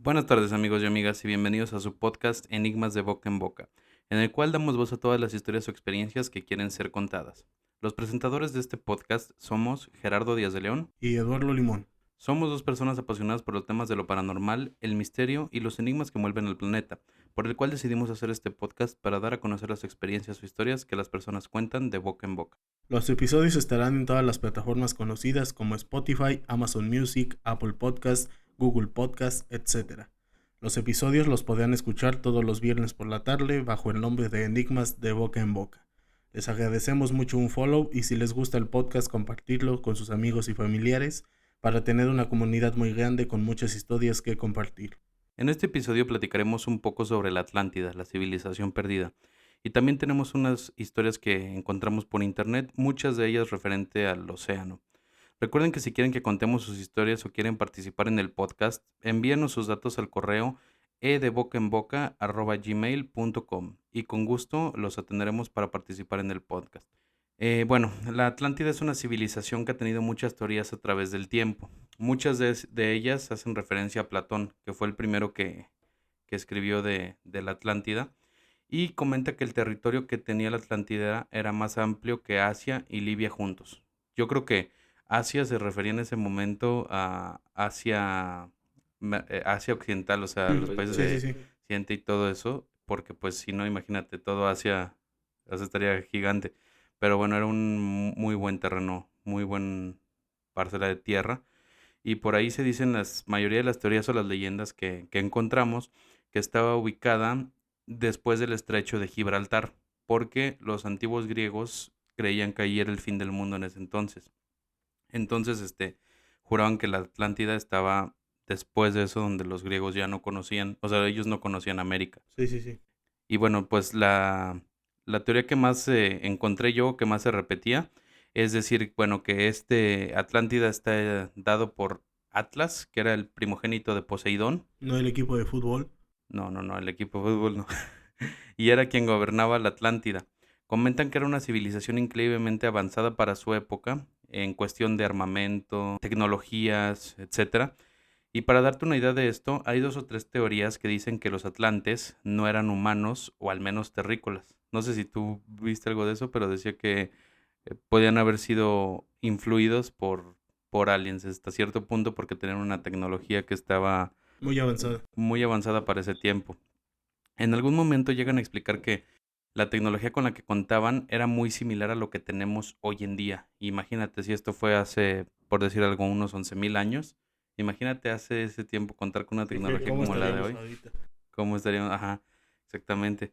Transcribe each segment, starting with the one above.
Buenas tardes amigos y amigas y bienvenidos a su podcast Enigmas de Boca en Boca, en el cual damos voz a todas las historias o experiencias que quieren ser contadas. Los presentadores de este podcast somos Gerardo Díaz de León. Y Eduardo Limón. Somos dos personas apasionadas por los temas de lo paranormal, el misterio y los enigmas que envuelven el planeta, por el cual decidimos hacer este podcast para dar a conocer las experiencias o historias que las personas cuentan de boca en boca. Los episodios estarán en todas las plataformas conocidas como Spotify, Amazon Music, Apple Podcast, Google Podcast, etc. Los episodios los podrán escuchar todos los viernes por la tarde bajo el nombre de Enigmas de Boca en Boca. Les agradecemos mucho un follow y si les gusta el podcast compartirlo con sus amigos y familiares para tener una comunidad muy grande con muchas historias que compartir. En este episodio platicaremos un poco sobre la Atlántida, la civilización perdida. Y también tenemos unas historias que encontramos por internet, muchas de ellas referente al océano. Recuerden que si quieren que contemos sus historias o quieren participar en el podcast, envíenos sus datos al correo edebocaenboca@gmail.com y con gusto los atenderemos para participar en el podcast. Bueno, la Atlántida es una civilización que ha tenido muchas teorías a través del tiempo. Muchas de ellas hacen referencia a Platón, que fue el primero que escribió de la Atlántida, y comenta que el territorio que tenía la Atlántida era más amplio que Asia y Libia juntos. Yo creo que Asia se refería en ese momento a Asia Occidental, o sea, los países Sí, sí, de sí. Occidente y todo eso, porque pues si no, imagínate, todo Asia, o sea, estaría gigante. Pero bueno, era un muy buen terreno, muy buen parcela de tierra. Y por ahí se dicen las mayoría de las teorías o las leyendas que encontramos que estaba ubicada después del estrecho de Gibraltar, porque los antiguos griegos creían que ahí era el fin del mundo en ese entonces. Entonces, juraban que la Atlántida estaba después de eso, donde los griegos ya no conocían, o sea, ellos no conocían América. Sí, sí, sí. Y bueno, pues la teoría que más encontré yo, que más se repetía, es decir, bueno, que este Atlántida está dado por Atlas, que era el primogénito de Poseidón. No el equipo de fútbol. No, no, no, el equipo de fútbol no. Y era quien gobernaba la Atlántida. Comentan que era una civilización increíblemente avanzada para su época, en cuestión de armamento, tecnologías, etcétera. Y para darte una idea de esto, hay dos o tres teorías que dicen que los atlantes no eran humanos o al menos terrícolas. No sé si tú viste algo de eso, pero decía que podían haber sido influidos por aliens hasta cierto punto porque tenían una tecnología que estaba Muy avanzada. muy avanzada para ese tiempo. En algún momento llegan a explicar que la tecnología con la que contaban era muy similar a lo que tenemos hoy en día. Imagínate si esto fue hace, por decir algo, unos 11.000 años. Imagínate hace ese tiempo contar con una Dije, tecnología ¿cómo como la de estaríamos hoy. ahorita? ¿Cómo estaríamos? Ajá, exactamente.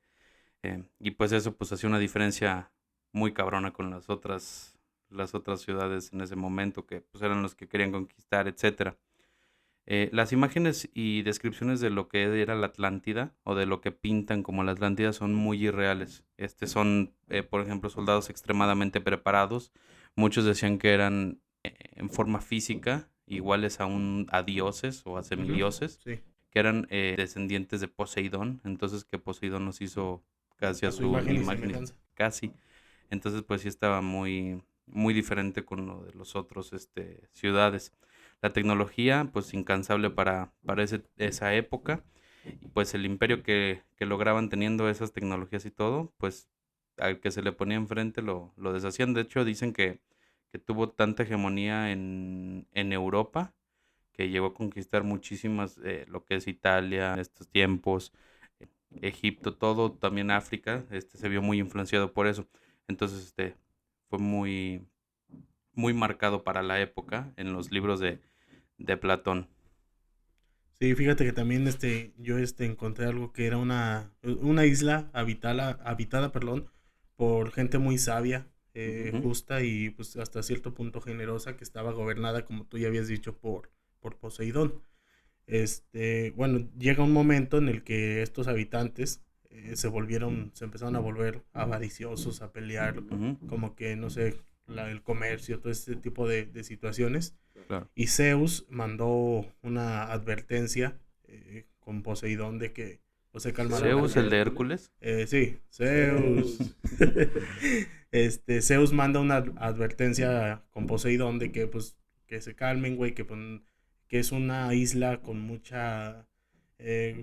Y pues eso pues hacía una diferencia muy cabrona con las otras ciudades en ese momento que pues eran los que querían conquistar, etcétera. Las imágenes y descripciones de lo que era la Atlántida o de lo que pintan como la Atlántida son muy irreales. Son, por ejemplo, soldados extremadamente preparados. Muchos decían que eran en forma física iguales a dioses o a Ujú. semidioses, Sí, que eran descendientes de Poseidón. Entonces que Poseidón nos hizo casi a a su su imagen y imagen, semejanza. casi. Entonces pues sí estaba muy, muy diferente con lo de los otros ciudades. La tecnología, pues incansable para esa época, y pues el imperio que lograban teniendo esas tecnologías y todo, pues al que se le ponía enfrente lo deshacían. De hecho, dicen que tuvo tanta hegemonía en Europa que llegó a conquistar muchísimas, lo que es Italia en estos tiempos, Egipto, todo, también África, se vio muy influenciado por eso. Entonces, fue muy, muy marcado para la época en los libros de Platón. Sí, fíjate que también yo encontré algo que era una isla habitada, perdón, por gente muy sabia, Ujú. justa y pues hasta cierto punto generosa que estaba gobernada, como tú ya habías dicho, por Poseidón. Bueno, llega un momento en el que estos habitantes se empezaron a volver avariciosos, a pelear, Ujú. como que, no sé, el comercio, todo este tipo de situaciones. Claro. Y Zeus mandó una advertencia con Poseidón de que pues, se calmara la Zeus, el de gente. Hércules. Sí, Zeus. Zeus manda una advertencia con Poseidón de que pues que se calmen, güey, que es una isla con mucha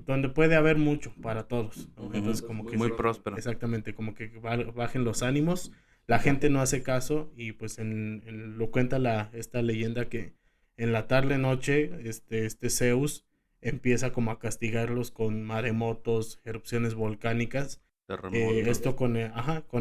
donde puede haber mucho para todos, ¿no? Entonces como que Muy próspero. exactamente, como que bajen los ánimos, la gente no hace caso y pues lo cuenta esta leyenda que en la tarde noche este Zeus empieza como a castigarlos con maremotos, erupciones volcánicas, Terremotos. esto con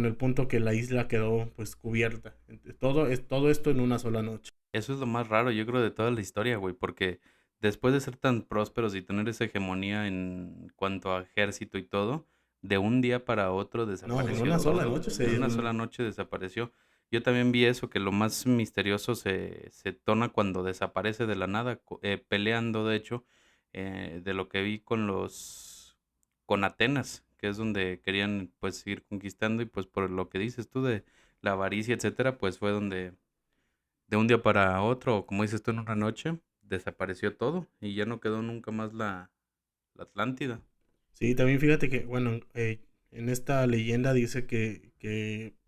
el punto que la isla quedó pues cubierta. Todo esto en una sola noche. Eso es lo más raro, yo creo, de toda la historia, güey, porque después de ser tan prósperos y tener esa hegemonía en cuanto a ejército y todo, de un día para otro No, en desapareció una sola todo. noche En una sola noche desapareció. Yo también vi eso, que lo más misterioso se torna cuando desaparece de la nada, peleando, de hecho, de lo que vi con Atenas, que es donde querían, pues, seguir conquistando y, pues, por lo que dices tú de la avaricia, etcétera, pues fue donde de un día para otro, o como dices tú, en una noche, desapareció todo y ya no quedó nunca más la Atlántida. Sí, también fíjate que, bueno, en esta leyenda dice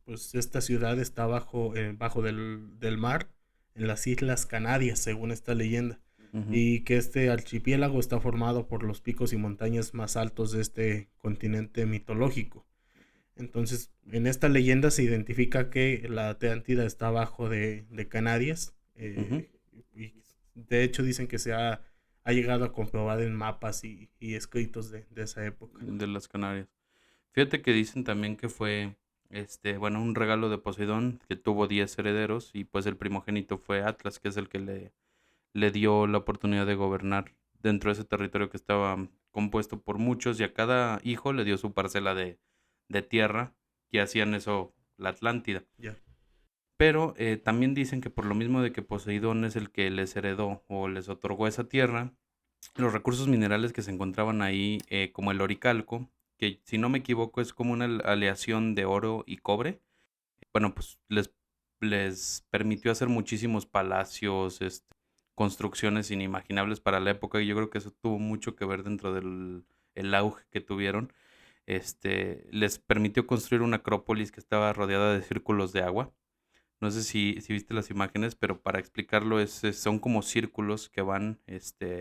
pues esta ciudad está bajo del mar, en las Islas Canarias, según esta leyenda, Ujú. y que este archipiélago está formado por los picos y montañas más altos de este continente mitológico. Entonces, en esta leyenda se identifica que la Atlántida está abajo de Canarias, Ujú. y de hecho dicen que ha llegado a comprobar en mapas y escritos de esa época. De las Canarias. Fíjate que dicen también que fue, bueno, un regalo de Poseidón, que tuvo 10 herederos y pues el primogénito fue Atlas, que es el que le dio la oportunidad de gobernar dentro de ese territorio que estaba compuesto por muchos y a cada hijo le dio su parcela de tierra y hacían eso la Atlántida. Ya. Pero también dicen que por lo mismo de que Poseidón es el que les heredó o les otorgó esa tierra, los recursos minerales que se encontraban ahí, como el oricalco, que si no me equivoco es como una aleación de oro y cobre, bueno, pues les permitió hacer muchísimos palacios, construcciones inimaginables para la época y yo creo que eso tuvo mucho que ver dentro del el auge que tuvieron. Les permitió construir una acrópolis que estaba rodeada de círculos de agua. No sé si viste las imágenes, pero para explicarlo son como círculos que van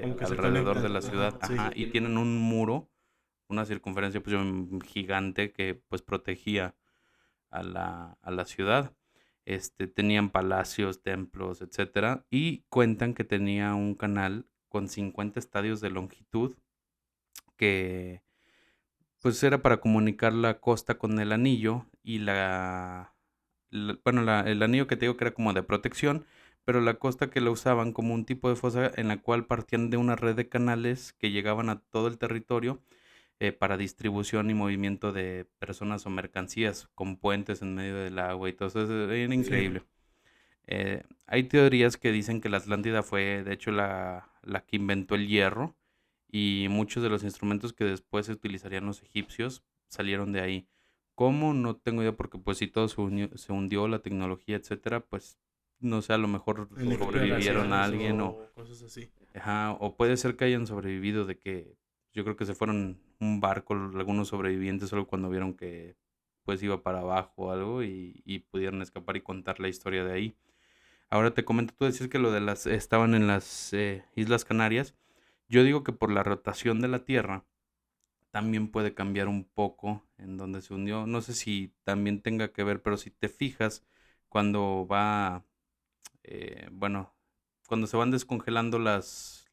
Como que se alrededor de conectan. la Ajá, ciudad, sí. ajá, y tienen un muro, una circunferencia pues gigante que pues protegía a la ciudad. Tenían palacios, templos, etcétera, y cuentan que tenía un canal con 50 estadios de longitud que pues era para comunicar la costa con el anillo y bueno, el anillo que te digo que era como de protección, pero la costa que la usaban como un tipo de fosa en la cual partían de una red de canales que llegaban a todo el territorio, para distribución y movimiento de personas o mercancías con puentes en medio del agua y todo eso. Era Sí. increíble. Hay teorías que dicen que la Atlántida fue, de hecho, la que inventó el hierro y muchos de los instrumentos que después se utilizarían los egipcios salieron de ahí. ¿Cómo? No tengo idea porque pues si todo se hundió, la tecnología, etcétera, pues no sé, a lo mejor En sobrevivieron a exploraciones alguien o cosas así. ajá, o puede ser que hayan sobrevivido de que yo creo que se fueron un barco algunos sobrevivientes solo cuando vieron que pues iba para abajo o algo y pudieron escapar y contar la historia de ahí. Ahora te comento, tú decías que lo de estaban en las Islas Canarias. Yo digo que por la rotación de la Tierra también puede cambiar un poco en donde se hundió. No sé si también tenga que ver, pero si te fijas cuando bueno, cuando se van descongelando los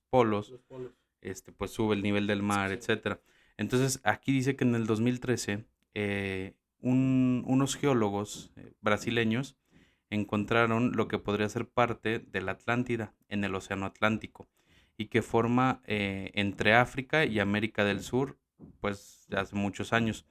polos, Los polos. pues sube el nivel del mar, etcétera. Entonces, aquí dice que en el 2013, unos geólogos brasileños encontraron lo que podría ser parte de la Atlántida en el Océano Atlántico y que forma entre África y América del Sur, pues de hace muchos años.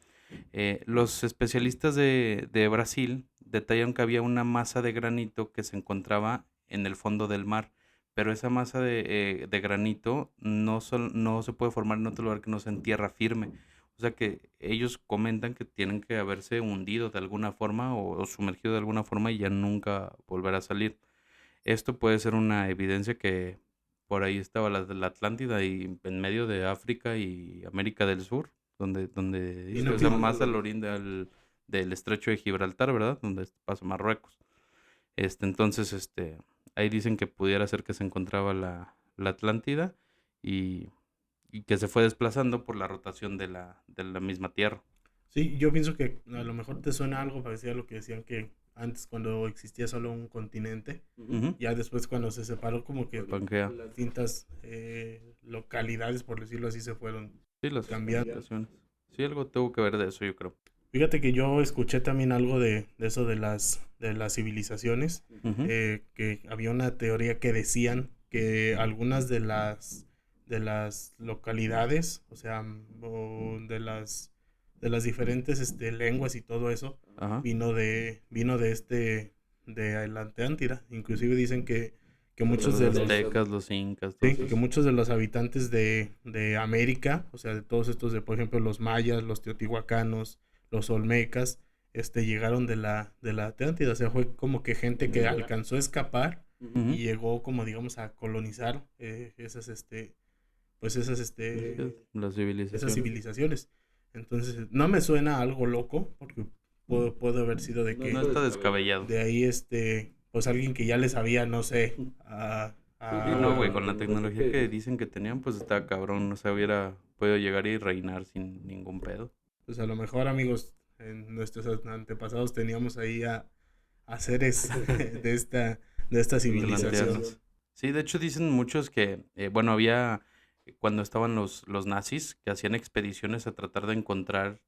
Los especialistas de Brasil detallaron que había una masa de granito que se encontraba en el fondo del mar, pero esa masa de granito no se puede formar en otro lugar que no sea en tierra firme. O sea que ellos comentan que tienen que haberse hundido de alguna forma o sumergido de alguna forma y ya nunca volver a salir. Esto puede ser una evidencia que por ahí estaba la Atlántida y en medio de África y América del Sur, donde Y dice, no o sea, pi- más al oriente del estrecho de Gibraltar, ¿verdad? Donde pasa Marruecos. Entonces, ahí dicen que pudiera ser que se encontraba la Atlántida y y que se fue desplazando por la rotación de la misma Tierra. Sí, yo pienso que a lo mejor te suena algo parecido a lo que decían que antes cuando existía solo un continente, Ujú. ya después cuando se separó como que Pangea. distintas localidades, por decirlo así, se fueron Sí, las cambiando. ubicaciones. Sí, algo tuvo que ver de eso, yo creo. Fíjate que yo escuché también algo de eso de las civilizaciones, Ujú. que había una teoría que decían que algunas de las localidades, o sea, o de las diferentes lenguas y todo eso, Ajá. vino de la Atlántida. Inclusive dicen que muchos de Los los, aztecas, los incas, sí, todos que esos. muchos de los habitantes de América, o sea, de todos estos, de por ejemplo, los mayas, los teotihuacanos, los olmecas, llegaron de la Atlántida, o sea, fue como que gente que alcanzó a escapar y Ujú. llegó como, digamos, a colonizar pues Sí, las esas civilizaciones. civilizaciones. Entonces, no me suena algo loco, porque puede haber sido de No que está descabellado. de ahí, pues alguien que ya le sabía, no sé, Sí, no, güey, a con la tecnología que dicen que tenían, pues estaba cabrón. O sea, hubiera podido llegar y reinar sin ningún pedo. pues a lo mejor amigos, en nuestros antepasados teníamos ahí a seres de esta civilización. Atlanteanos. Sí, de hecho dicen muchos que, bueno, había, cuando estaban los nazis, que hacían expediciones a tratar de encontrar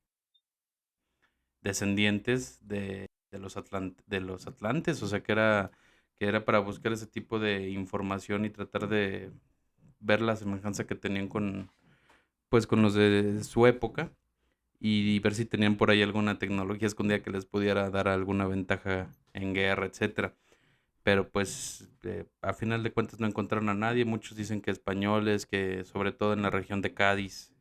descendientes de los atlantes, o sea, que era para buscar ese tipo de información y tratar de ver la semejanza que tenían con, pues, con los de su época y ver si tenían por ahí alguna tecnología escondida que les pudiera dar alguna ventaja en guerra, etcétera. Pero pues a final de cuentas no encontraron a nadie. Muchos dicen que españoles, que sobre todo en la región de Cádiz,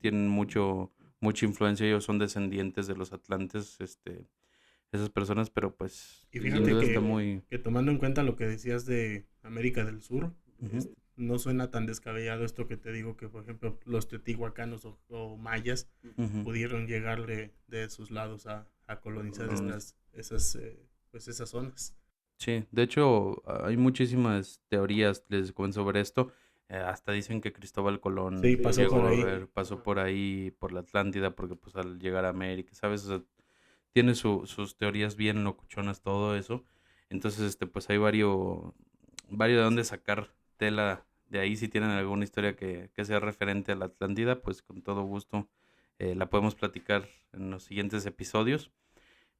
tienen mucha influencia. Ellos son descendientes de los atlantes, esas personas, pero pues Y sin fíjate duda está muy... que tomando en cuenta lo que decías de América del Sur, Ujú, no suena tan descabellado esto que te digo que, por ejemplo, los teotihuacanos o mayas ujú. pudieron llegar de sus lados a colonizar Colonias. pues esas zonas. Sí, de hecho hay muchísimas teorías les comento sobre esto. Hasta dicen que Cristóbal Sí, Colón pasó por llegó a ahí. ver, pasó por ahí, por la Atlántida, porque pues al llegar a América, ¿sabes? O sea, tiene sus teorías bien locuchonas, todo eso. Entonces, pues hay varios de dónde sacar tela de ahí. Si tienen alguna historia que sea referente a la Atlántida, pues con todo gusto la podemos platicar en los siguientes episodios.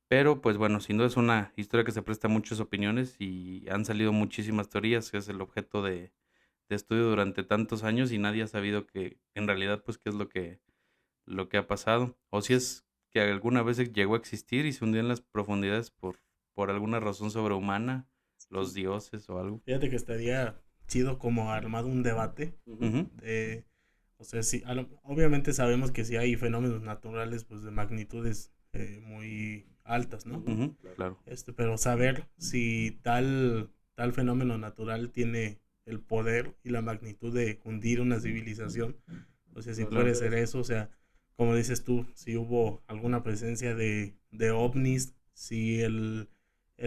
Pero pues bueno, sin duda es una historia que se presta a muchas opiniones y han salido muchísimas teorías, que es el objeto de estudio durante tantos años y nadie ha sabido que en realidad pues qué es lo que ha pasado. O si es que alguna vez llegó a existir y se hundió en las profundidades por alguna razón sobrehumana, los dioses o algo. Fíjate que estaría chido como armado un debate. Ujú, de, o sea, sí, obviamente sabemos que sí hay fenómenos naturales pues de magnitudes muy altas, ¿no? ujú, claro. Pero saber si tal fenómeno natural tiene el poder y la magnitud de hundir una civilización. O sea, si Claro. puede ser eso, o sea, como dices tú, si hubo alguna presencia de ovnis, si el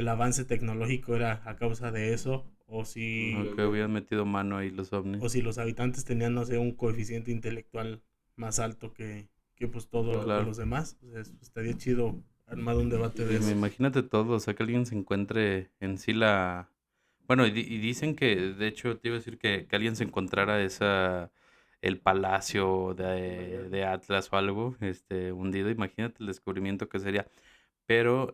avance tecnológico era a causa de eso, Ajá, que hubieran metido mano ahí los o ovnis. si los habitantes tenían, no sé, un coeficiente intelectual más alto que pues todos Claro. los demás. O sea, estaría chido armar un debate de Sí, me eso. imagínate todo, o sea, que alguien se encuentre en sí la... Bueno, y dicen que, de hecho, te iba a decir que alguien se encontrara el palacio de Atlas o algo, hundido, imagínate el descubrimiento que sería. Pero,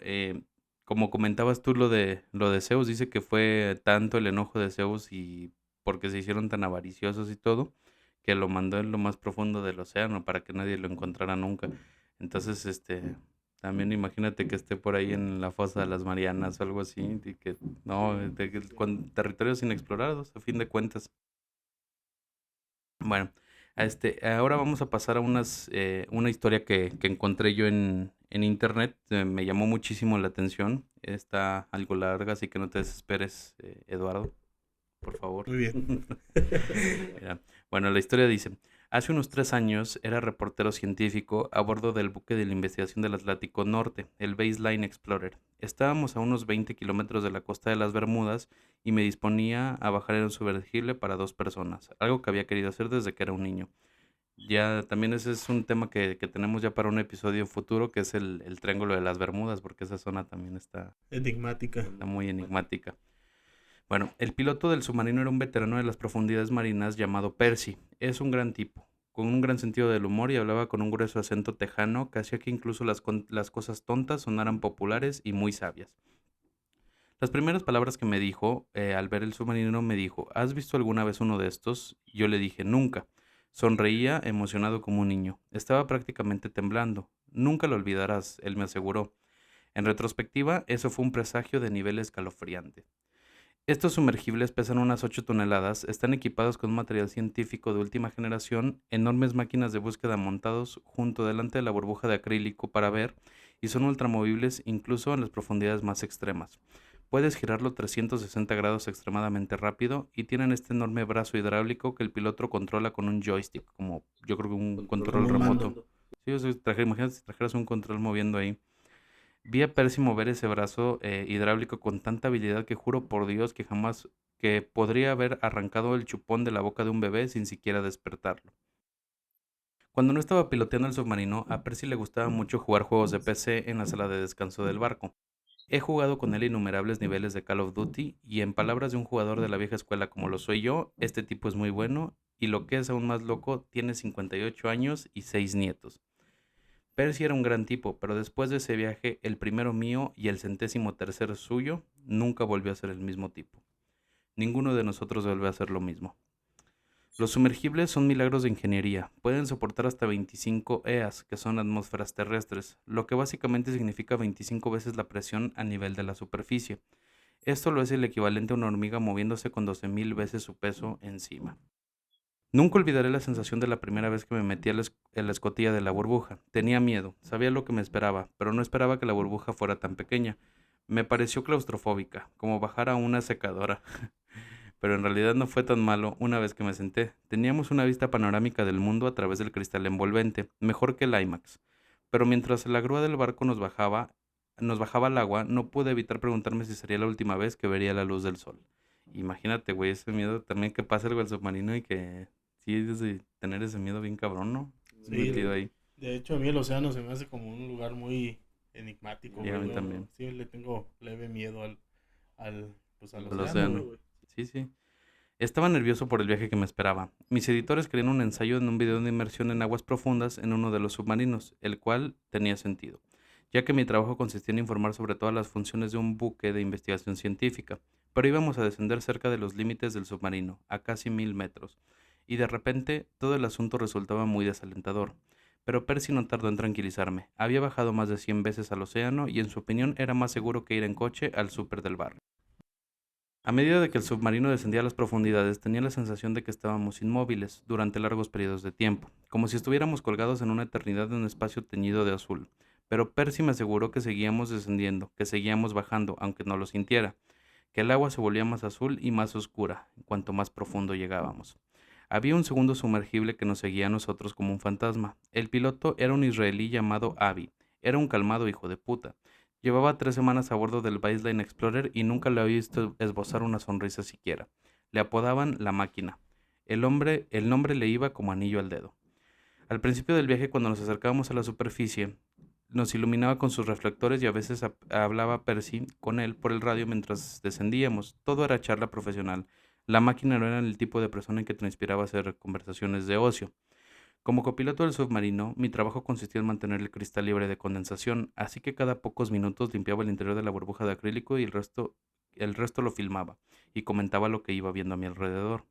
como comentabas tú lo de Zeus, dice que fue tanto el enojo de Zeus y porque se hicieron tan avariciosos y todo, que lo mandó en lo más profundo del océano para que nadie lo encontrara nunca. Entonces, también imagínate que esté por ahí en la fosa de las Marianas o algo así, y que no, con territorios inexplorados, a fin de cuentas. Bueno, ahora vamos a pasar a una historia que encontré yo en internet. Me llamó muchísimo la atención. Está algo larga, así que no te desesperes, Eduardo, por favor. Muy bien. Mira, bueno, la historia dice, hace unos 3 años era reportero científico a bordo del buque de la investigación del Atlántico Norte, el Baseline Explorer. Estábamos a unos 20 kilómetros de la costa de las Bermudas y me disponía a bajar en un sumergible para 2 personas, algo que había querido hacer desde que era un niño. Ya también ese es un tema que tenemos ya para un episodio futuro, que es el Triángulo de las Bermudas, porque esa zona también Enigmática. está muy enigmática. Bueno, el piloto del submarino era un veterano de las profundidades marinas llamado Percy. Es un gran tipo, con un gran sentido del humor y hablaba con un grueso acento tejano que hacía que incluso las cosas tontas sonaran populares y muy sabias. Las primeras palabras que me dijo al ver el submarino me dijo, ¿has visto alguna vez uno de estos? Yo le dije, nunca. Sonreía emocionado como un niño. Estaba prácticamente temblando. Nunca lo olvidarás, él me aseguró. En retrospectiva, eso fue un presagio de nivel escalofriante. Estos sumergibles pesan unas 8 toneladas, están equipados con un material científico de última generación, enormes máquinas de búsqueda montados junto delante de la burbuja de acrílico para ver y son ultramovibles incluso en las profundidades más extremas. Puedes girarlo 360 grados extremadamente rápido y tienen este enorme brazo hidráulico que el piloto controla con un joystick, como yo creo que un control Como un remoto. mando. Sí, o sea, imagínate si trajeras un control moviendo ahí. Vi a Percy mover ese brazo hidráulico con tanta habilidad que juro por Dios que jamás que podría haber arrancado el chupón de la boca de un bebé sin siquiera despertarlo. Cuando no estaba piloteando el submarino, a Percy le gustaba mucho jugar juegos de PC en la sala de descanso del barco. He jugado con él innumerables niveles de Call of Duty y en palabras de un jugador de la vieja escuela como lo soy yo, este tipo es muy bueno y lo que es aún más loco, tiene 58 años y 6 nietos. Percy era un gran tipo, pero después de ese viaje, el primero mío y el 113º suyo, nunca volvió a ser el mismo tipo. Ninguno de nosotros volvió a hacer lo mismo. Los sumergibles son milagros de ingeniería. Pueden soportar hasta 25 EAs, que son atmósferas terrestres, lo que básicamente significa 25 veces la presión a nivel de la superficie. Esto lo es el equivalente a una hormiga moviéndose con 12.000 veces su peso encima. Nunca olvidaré la sensación de la primera vez que me metí en la escotilla de la burbuja. Tenía miedo, sabía lo que me esperaba, pero no esperaba que la burbuja fuera tan pequeña. Me pareció claustrofóbica, como bajar a una secadora. Pero en realidad no fue tan malo una vez que me senté. Teníamos una vista panorámica del mundo a través del cristal envolvente, mejor que el IMAX. Pero mientras la grúa del barco nos bajaba al agua, no pude evitar preguntarme si sería la última vez que vería la luz del sol. Imagínate, güey, ese miedo también que pase algo al submarino y que sí, es de tener ese miedo bien cabrón, ¿no? Sí, Metido ahí. de hecho a mí el océano se me hace como un lugar muy enigmático, Y a güey. mí Yo también. sí le tengo leve miedo al Al océano, océano. güey. Sí, sí. Estaba nervioso por el viaje que me esperaba. Mis editores querían un ensayo en un video de inmersión en aguas profundas en uno de los submarinos, el cual tenía sentido, ya que mi trabajo consistía en informar sobre todas las funciones de un buque de investigación científica, pero íbamos a descender cerca de los límites del submarino, a casi 1.000 metros, y de repente todo el asunto resultaba muy desalentador. Pero Percy no tardó en tranquilizarme. Había bajado más de 100 veces al océano y en su opinión era más seguro que ir en coche al súper del barrio. A medida de que el submarino descendía a las profundidades, tenía la sensación de que estábamos inmóviles durante largos periodos de tiempo, como si estuviéramos colgados en una eternidad de un espacio teñido de azul. Pero Percy me aseguró que seguíamos descendiendo, que seguíamos bajando, aunque no lo sintiera, que el agua se volvía más azul y más oscura, cuanto más profundo llegábamos. Había un segundo sumergible que nos seguía a nosotros como un fantasma. El piloto era un israelí llamado Avi. Era un calmado hijo de puta. Llevaba 3 semanas a bordo del Baseline Explorer y nunca le había visto esbozar una sonrisa siquiera. Le apodaban La Máquina. El nombre le iba como anillo al dedo. Al principio del viaje, cuando nos acercábamos a la superficie, nos iluminaba con sus reflectores y a veces hablaba Percy con él por el radio mientras descendíamos. Todo era charla profesional. La máquina no era el tipo de persona en que te inspiraba a hacer conversaciones de ocio. Como copiloto del submarino, mi trabajo consistía en mantener el cristal libre de condensación, así que cada pocos minutos limpiaba el interior de la burbuja de acrílico y el resto lo filmaba y comentaba lo que iba viendo a mi alrededor.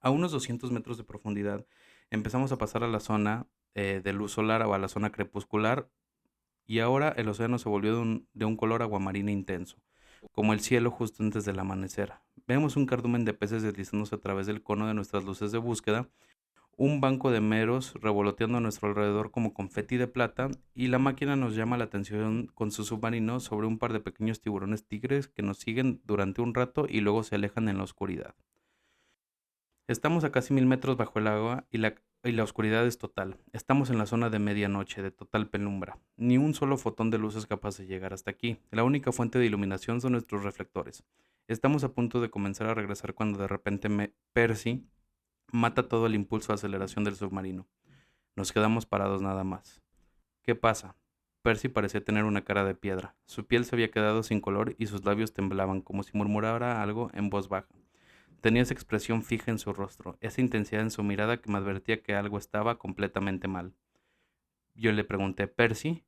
A unos 200 metros de profundidad empezamos a pasar a la zona de luz solar o a la zona crepuscular y ahora el océano se volvió de un color aguamarina intenso, como el cielo justo antes del amanecer. Vemos un cardumen de peces deslizándose a través del cono de nuestras luces de búsqueda, un banco de meros revoloteando a nuestro alrededor como confeti de plata, y la máquina nos llama la atención con su submarino sobre un par de pequeños tiburones tigres que nos siguen durante un rato y luego se alejan en la oscuridad. Estamos a casi 1.000 metros bajo el agua y la oscuridad es total. Estamos en la zona de medianoche, de total penumbra. Ni un solo fotón de luz es capaz de llegar hasta aquí. La única fuente de iluminación son nuestros reflectores. Estamos a punto de comenzar a regresar cuando de repente Percy Mata todo el impulso de aceleración del submarino. Nos quedamos parados nada más. ¿Qué pasa? Percy parecía tener una cara de piedra. Su piel se había quedado sin color y sus labios temblaban como si murmurara algo en voz baja. Tenía esa expresión fija en su rostro, esa intensidad en su mirada que me advertía que algo estaba completamente mal. Yo le pregunté, ¿Percy?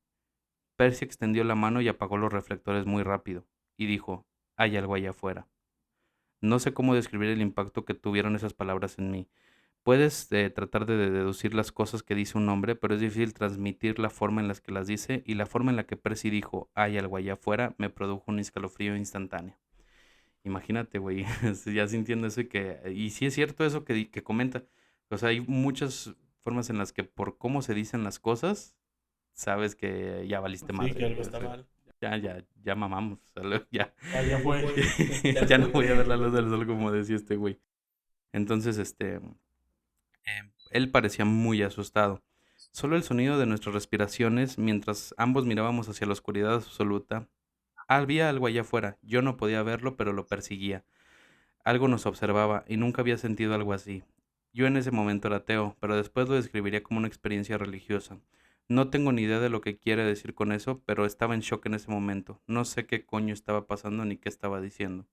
Percy extendió la mano y apagó los reflectores muy rápido, y dijo, hay algo allá afuera. No sé cómo describir el impacto que tuvieron esas palabras en mí. Puedes tratar de deducir las cosas que dice un hombre, pero es difícil transmitir la forma en la que las dice, y la forma en la que Percy dijo, hay algo allá afuera, me produjo un escalofrío instantáneo. Imagínate, güey, ya sintiendo eso y sí es cierto eso que comenta. O sea, hay muchas formas en las que por cómo se dicen las cosas, sabes que ya valiste Sí, madre, que algo güey. O está sea, mal. ya mamamos. O sea, ya, Ya fue. ya no voy a ver la luz del sol como decía este güey. Entonces, él parecía muy asustado. Solo el sonido de nuestras respiraciones, mientras ambos mirábamos hacia la oscuridad absoluta. Había algo allá afuera. Yo no podía verlo, pero lo perseguía. Algo nos observaba y nunca había sentido algo así. Yo en ese momento era ateo, pero después lo describiría como una experiencia religiosa. No tengo ni idea de lo que quiere decir con eso, pero estaba en shock en ese momento. No sé qué coño estaba pasando ni qué estaba diciendo.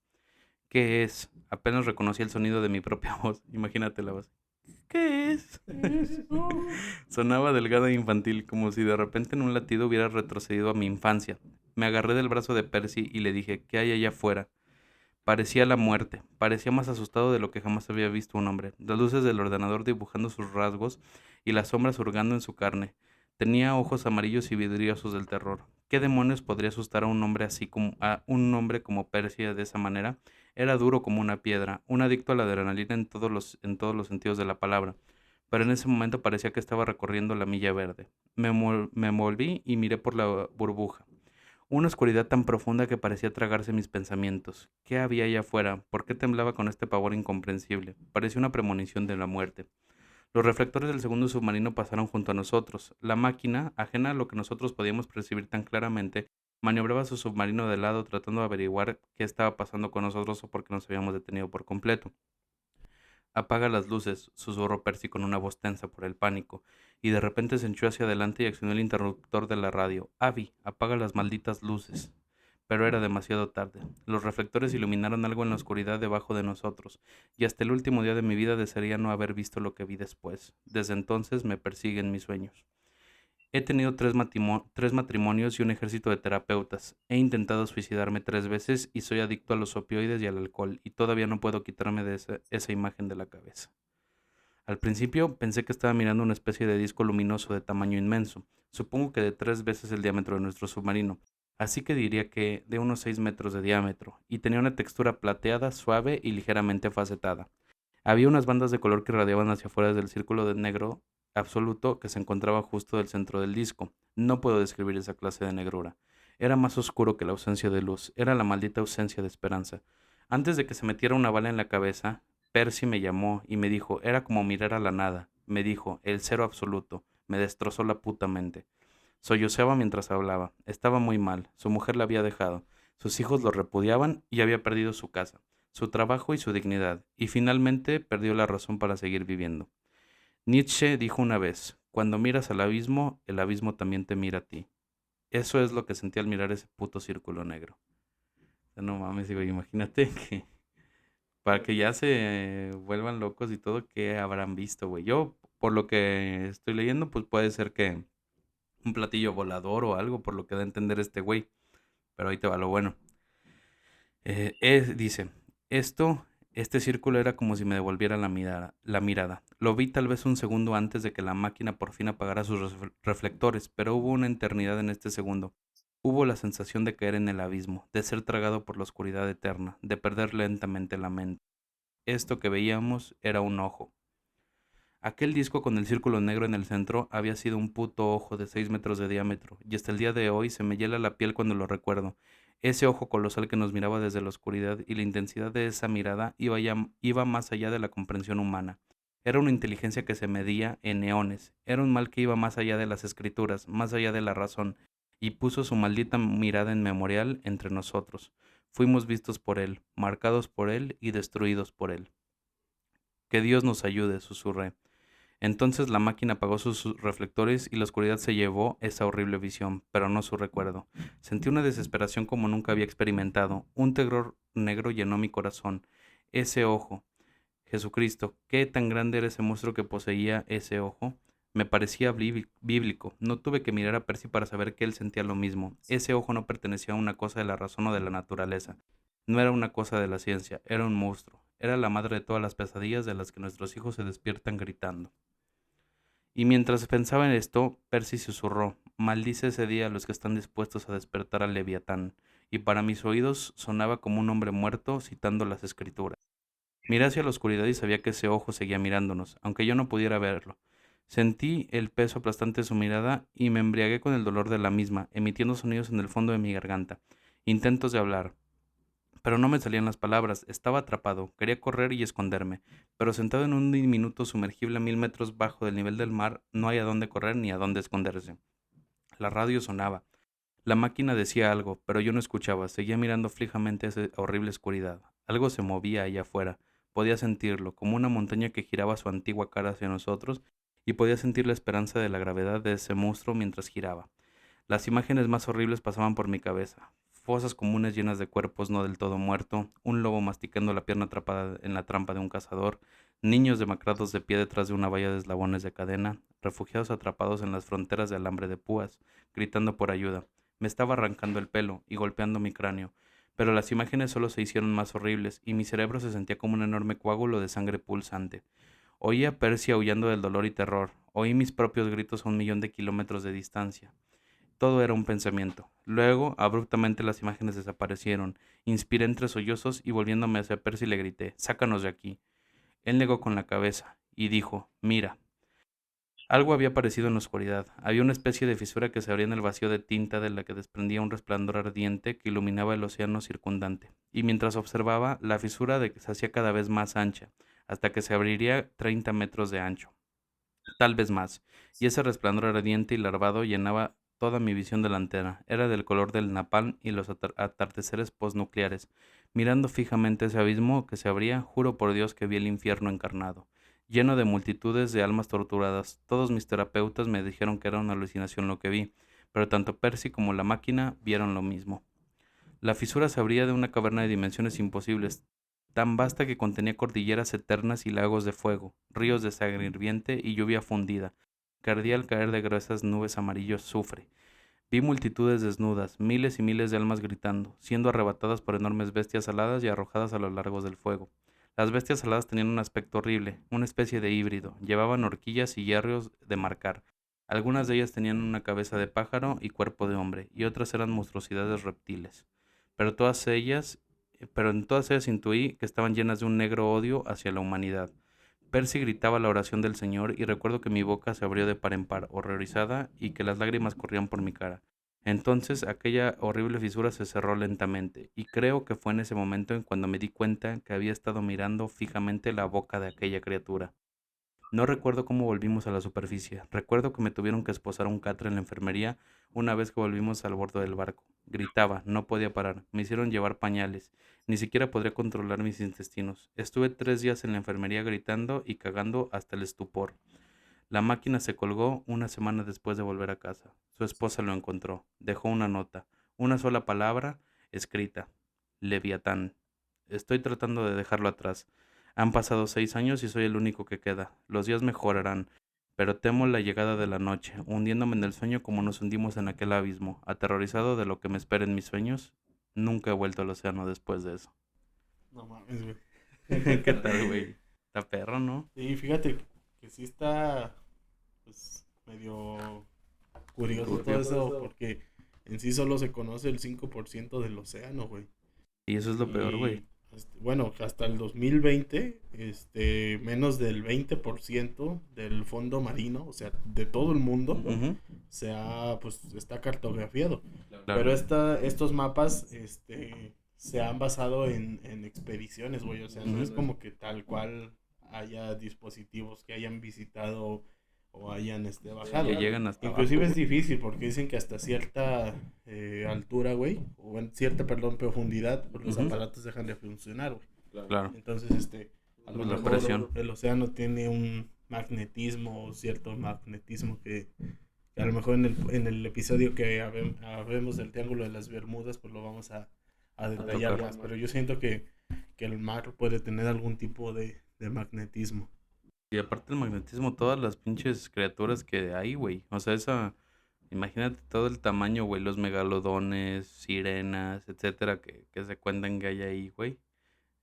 ¿Qué es? Apenas reconocí el sonido de mi propia voz. Imagínate la voz. ¿Qué es? Eso. Sonaba delgada e infantil, como si de repente en un latido hubiera retrocedido a mi infancia. Me agarré del brazo de Percy y le dije, ¿qué hay allá afuera? Parecía la muerte, parecía más asustado de lo que jamás había visto un hombre, las luces del ordenador dibujando sus rasgos y las sombras hurgando en su carne. Tenía ojos amarillos y vidriosos del terror. ¿Qué demonios podría asustar a un hombre así como a un hombre como Percy de esa manera? Era duro como una piedra, un adicto a la adrenalina en todos los sentidos de la palabra. Pero en ese momento parecía que estaba recorriendo la milla verde. Me volví y miré por la burbuja. Una oscuridad tan profunda que parecía tragarse mis pensamientos. ¿Qué había allá afuera? ¿Por qué temblaba con este pavor incomprensible? Parecía una premonición de la muerte. Los reflectores del segundo submarino pasaron junto a nosotros. La máquina, ajena a lo que nosotros podíamos percibir tan claramente, maniobraba su submarino de lado tratando de averiguar qué estaba pasando con nosotros o por qué nos habíamos detenido por completo. Apaga las luces, susurró Percy con una voz tensa por el pánico, y de repente se echó hacia adelante y accionó el interruptor de la radio. Abby, apaga las malditas luces. Pero era demasiado tarde. Los reflectores iluminaron algo en la oscuridad debajo de nosotros, y hasta el último día de mi vida desearía no haber visto lo que vi después. Desde entonces me persiguen mis sueños. He tenido tres matrimonios y un ejército de terapeutas. He intentado suicidarme 3 veces y soy adicto a los opioides y al alcohol, y todavía no puedo quitarme de esa imagen de la cabeza. Al principio pensé que estaba mirando una especie de disco luminoso de tamaño inmenso, supongo que de 3 veces el diámetro de nuestro submarino, así que diría que de unos 6 metros de diámetro, y tenía una textura plateada, suave y ligeramente facetada. Había unas bandas de color que radiaban hacia afuera del círculo de negro absoluto que se encontraba justo del centro del disco. No puedo describir esa clase de negrura. Era más oscuro que la ausencia de luz, era la maldita ausencia de esperanza. Antes de que se metiera una bala en la cabeza, Percy me llamó y me dijo, era como mirar a la nada. Me dijo, el cero absoluto. Me destrozó la puta mente. Sollozeaba mientras hablaba. Estaba muy mal. Su mujer la había dejado. Sus hijos lo repudiaban y había perdido su casa, su trabajo y su dignidad. Y finalmente perdió la razón para seguir viviendo. Nietzsche dijo una vez, cuando miras al abismo, el abismo también te mira a ti. Eso es lo que sentí al mirar ese puto círculo negro. O sea, no mames, digo, imagínate que para que ya se vuelvan locos y todo, ¿qué habrán visto, güey? Yo, por lo que estoy leyendo, pues puede ser que un platillo volador o algo, por lo que da a entender este güey. Pero ahí te va lo bueno. Dice, este círculo era como si me devolviera la mirada. Lo vi tal vez un segundo antes de que la máquina por fin apagara sus reflectores, pero hubo una eternidad en este segundo. Hubo la sensación de caer en el abismo, de ser tragado por la oscuridad eterna, de perder lentamente la mente. Esto que veíamos era un ojo. Aquel disco con el círculo negro en el centro había sido un puto ojo de 6 metros de diámetro, y hasta el día de hoy se me hiela la piel cuando lo recuerdo. Ese ojo colosal que nos miraba desde la oscuridad, y la intensidad de esa mirada iba más allá de la comprensión humana. Era una inteligencia que se medía en eones, era un mal que iba más allá de las escrituras, más allá de la razón, y puso su maldita mirada inmemorial entre nosotros. Fuimos vistos por él, marcados por él y destruidos por él. Que Dios nos ayude, susurré. Entonces la máquina apagó sus reflectores y la oscuridad se llevó esa horrible visión, pero no su recuerdo. Sentí una desesperación como nunca había experimentado. Un terror negro llenó mi corazón. Ese ojo. Jesucristo, ¿qué tan grande era ese monstruo que poseía ese ojo? Me parecía bíblico. No tuve que mirar a Percy para saber que él sentía lo mismo. Ese ojo no pertenecía a una cosa de la razón o de la naturaleza. No era una cosa de la ciencia, era un monstruo. Era la madre de todas las pesadillas de las que nuestros hijos se despiertan gritando. Y mientras pensaba en esto, Percy susurró, maldice ese día a los que están dispuestos a despertar al Leviatán, y para mis oídos sonaba como un hombre muerto citando las escrituras. Miré hacia la oscuridad y sabía que ese ojo seguía mirándonos, aunque yo no pudiera verlo. Sentí el peso aplastante de su mirada y me embriagué con el dolor de la misma, emitiendo sonidos en el fondo de mi garganta, intentos de hablar. Pero no me salían las palabras, estaba atrapado, quería correr y esconderme, pero sentado en un diminuto sumergible a 1000 metros bajo del nivel del mar, no hay a dónde correr ni a dónde esconderse. La radio sonaba. La máquina decía algo, pero yo no escuchaba, seguía mirando fijamente esa horrible oscuridad. Algo se movía allá afuera, podía sentirlo, como una montaña que giraba su antigua cara hacia nosotros, y podía sentir la esperanza de la gravedad de ese monstruo mientras giraba. Las imágenes más horribles pasaban por mi cabeza. Fosas comunes llenas de cuerpos no del todo muerto, un lobo masticando la pierna atrapada en la trampa de un cazador, niños demacrados de pie detrás de una valla de eslabones de cadena, refugiados atrapados en las fronteras de alambre de púas, gritando por ayuda. Me estaba arrancando el pelo y golpeando mi cráneo, pero las imágenes solo se hicieron más horribles y mi cerebro se sentía como un enorme coágulo de sangre pulsante. Oí a Percy aullando del dolor y terror, oí mis propios gritos a 1 millón de kilómetros de distancia. Todo era un pensamiento. Luego, abruptamente las imágenes desaparecieron. Inspiré entre sollozos y volviéndome hacia Percy le grité, sácanos de aquí. Él negó con la cabeza y dijo, mira. Algo había aparecido en la oscuridad. Había una especie de fisura que se abría en el vacío de tinta de la que desprendía un resplandor ardiente que iluminaba el océano circundante. Y mientras observaba, la fisura se hacía cada vez más ancha, hasta que se abriría 30 metros de ancho. Tal vez más, y ese resplandor ardiente y larvado llenaba toda mi visión delantera. Era del color del napalm y los atardeceres postnucleares. Mirando fijamente ese abismo que se abría, juro por Dios que vi el infierno encarnado, lleno de multitudes de almas torturadas. Todos mis terapeutas me dijeron que era una alucinación lo que vi, pero tanto Percy como la máquina vieron lo mismo. La fisura se abría de una caverna de dimensiones imposibles, tan vasta que contenía cordilleras eternas y lagos de fuego, ríos de sangre hirviente y lluvia fundida, que ardía al caer de gruesas nubes amarillo azufre. Vi multitudes desnudas, miles y miles de almas gritando, siendo arrebatadas por enormes bestias aladas y arrojadas a lo largo del fuego. Las bestias aladas tenían un aspecto horrible, una especie de híbrido, llevaban horquillas y hierros de marcar. Algunas de ellas tenían una cabeza de pájaro y cuerpo de hombre, y otras eran monstruosidades reptiles. Pero en todas ellas intuí que estaban llenas de un negro odio hacia la humanidad. Percy gritaba la oración del Señor y recuerdo que mi boca se abrió de par en par, horrorizada, y que las lágrimas corrían por mi cara. Entonces aquella horrible fisura se cerró lentamente, y creo que fue en ese momento en cuando me di cuenta que había estado mirando fijamente la boca de aquella criatura. No recuerdo cómo volvimos a la superficie. Recuerdo que me tuvieron que esposar a un catre en la enfermería una vez que volvimos al borde del barco. Gritaba, no podía parar. Me hicieron llevar pañales. Ni siquiera podría controlar mis intestinos. Estuve 3 días en la enfermería gritando y cagando hasta el estupor. La máquina se colgó una semana después de volver a casa. Su esposa lo encontró. Dejó una nota. Una sola palabra escrita. Leviatán. Estoy tratando de dejarlo atrás. Han pasado 6 años y soy el único que queda. Los días mejorarán, pero temo la llegada de la noche, hundiéndome en el sueño como nos hundimos en aquel abismo. Aterrorizado de lo que me espera en mis sueños, nunca he vuelto al océano después de eso. No mames, güey. ¿Qué tal, güey? Está perro, ¿no? Sí, fíjate que sí está, pues, medio curioso todo eso, porque en sí solo se conoce el 5% del océano, güey. Y eso es lo peor, güey. Bueno, hasta el 2020, menos del 20% del fondo marino, o sea, de todo el mundo, Ujú. pues, está cartografiado. Claro. Pero estos mapas, se han basado en expediciones, güey. O sea, no es como que tal cual haya dispositivos que hayan visitado o hayan bajado. Que llegan hasta Inclusive abajo, es difícil porque dicen que hasta cierta altura, güey, o en cierta, perdón, profundidad, pues los Ujú. aparatos dejan de funcionar, güey. Claro. Entonces, A lo La mejor presión. el océano tiene un magnetismo o cierto magnetismo que a lo mejor en el episodio que habemos del Triángulo de las Bermudas, pues lo vamos a detallar tocar. más. Pero yo siento que el mar puede tener algún tipo de magnetismo. Y aparte el magnetismo, todas las pinches criaturas que hay, güey. O sea, imagínate todo el tamaño, güey, los megalodones, sirenas, etcétera, que se cuentan que hay ahí, güey.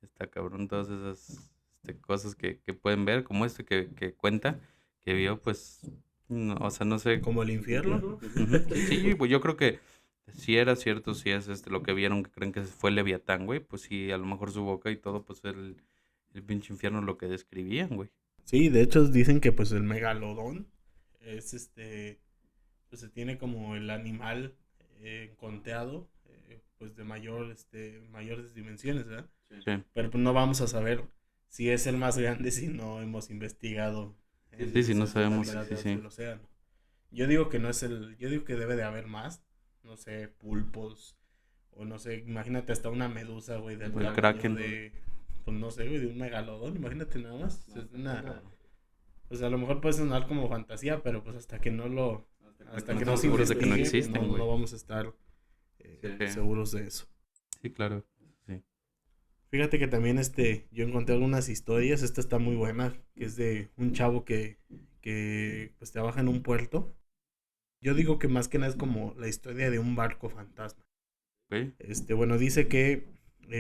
Está cabrón todas esas cosas que pueden ver, como que cuenta, que vio, pues, no, o sea, no sé. Como el infierno. Ujú. Sí, pues yo creo que si era cierto, si es lo que vieron, que creen que fue Leviatán, güey, pues sí, a lo mejor su boca y todo, pues el pinche infierno lo que describían, güey. Sí, de hecho dicen que pues el megalodón es pues se tiene como el animal conteado, pues de mayores dimensiones, ¿verdad? Sí, Pero pues no vamos a saber si es el más grande si no hemos investigado sí, sí, no esas sabemos, sí, totalidades sí. del océano. Yo digo que no es yo digo que debe de haber más, no sé, pulpos, o no sé, imagínate hasta una medusa, güey, del O el tamaño Kraken. pues no sé, güey, de un megalodón, imagínate nada más. Pues a lo mejor puede sonar como fantasía, pero pues hasta que no se Seguros de que no investigue, pues existen, güey. no vamos a estar Sí, seguros de eso. sí, claro. Sí. Fíjate que también yo encontré algunas historias, esta está muy buena, que es de un chavo que pues trabaja en un puerto. Yo digo que más que nada es como la historia de un barco fantasma. Ok. Bueno, dice que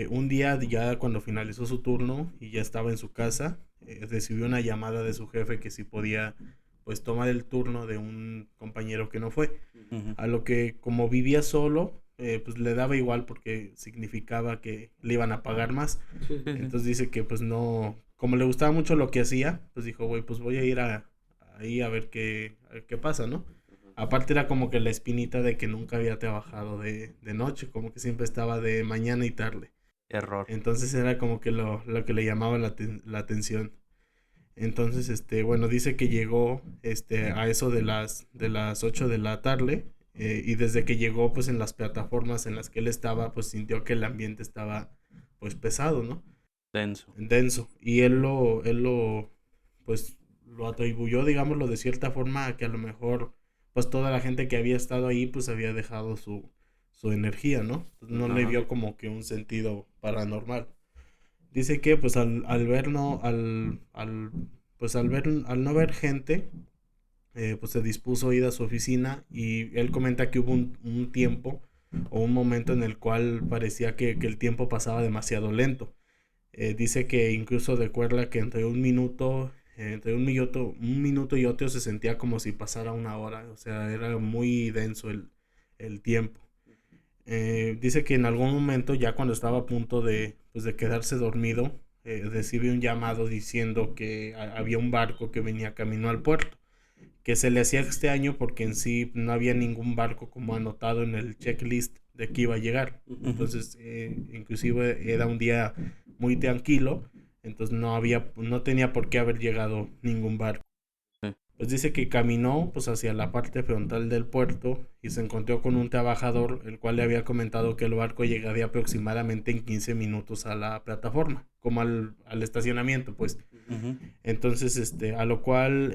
un día ya cuando finalizó su turno y ya estaba en su casa, recibió una llamada de su jefe que si podía pues tomar el turno de un compañero que no fue. Ujú. A lo que como vivía solo, pues le daba igual porque significaba que le iban a pagar más. Sí, sí. Entonces dice que pues no, como le gustaba mucho lo que hacía, pues dijo, güey, pues voy a ir ahí a ver qué pasa, ¿no? Aparte era como que la espinita de que nunca había trabajado de noche, como que siempre estaba de mañana y tarde. Error. Entonces era como que lo que le llamaba la atención. Entonces, bueno, dice que llegó a eso de las 8 de la tarde y desde que llegó pues en las plataformas en las que él estaba pues sintió que el ambiente estaba pues pesado, ¿no? Denso. Denso. Y pues lo atribuyó, digámoslo de cierta forma, a que a lo mejor pues toda la gente que había estado ahí pues había dejado su energía, ¿no? Entonces, no le Ajá. vio como que un sentido paranormal. Dice que pues al ver no, pues al no ver gente, pues se dispuso a ir a su oficina y él comenta que hubo un tiempo o un momento en el cual parecía que el tiempo pasaba demasiado lento. Dice que incluso recuerda que entre un minuto y otro se sentía como si pasara una hora, o sea, era muy denso el tiempo. Dice que en algún momento, ya cuando estaba a punto pues, de quedarse dormido, recibe un llamado diciendo que había un barco que venía camino al puerto, que se le hacía extraño porque en sí no había ningún barco como anotado en el checklist de que iba a llegar. Entonces, inclusive era un día muy tranquilo, entonces no tenía por qué haber llegado ningún barco. Sí. Pues dice que caminó pues hacia la parte frontal del puerto y se encontró con un trabajador el cual le había comentado que el barco llegaría aproximadamente en 15 minutos a la plataforma, como al estacionamiento pues. Ujú. Entonces, a lo cual,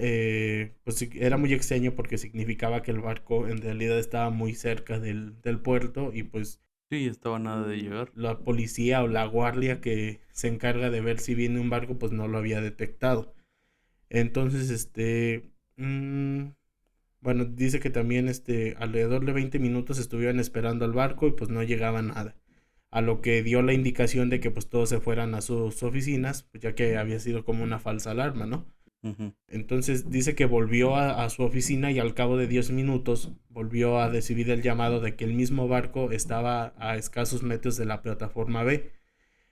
pues era muy extraño porque significaba que el barco en realidad estaba muy cerca del puerto y pues Sí, estaba nada de llegar. la policía o la guardia que se encarga de ver si viene un barco pues no lo había detectado. Entonces, bueno, dice que también alrededor de 20 minutos estuvieron esperando al barco y pues no llegaba nada. A lo que dio la indicación de que pues todos se fueran a sus oficinas, pues ya que había sido como una falsa alarma, ¿no? Ujú. Entonces dice que volvió a su oficina y al cabo de 10 minutos volvió a recibir el llamado de que el mismo barco estaba a escasos metros de la plataforma B.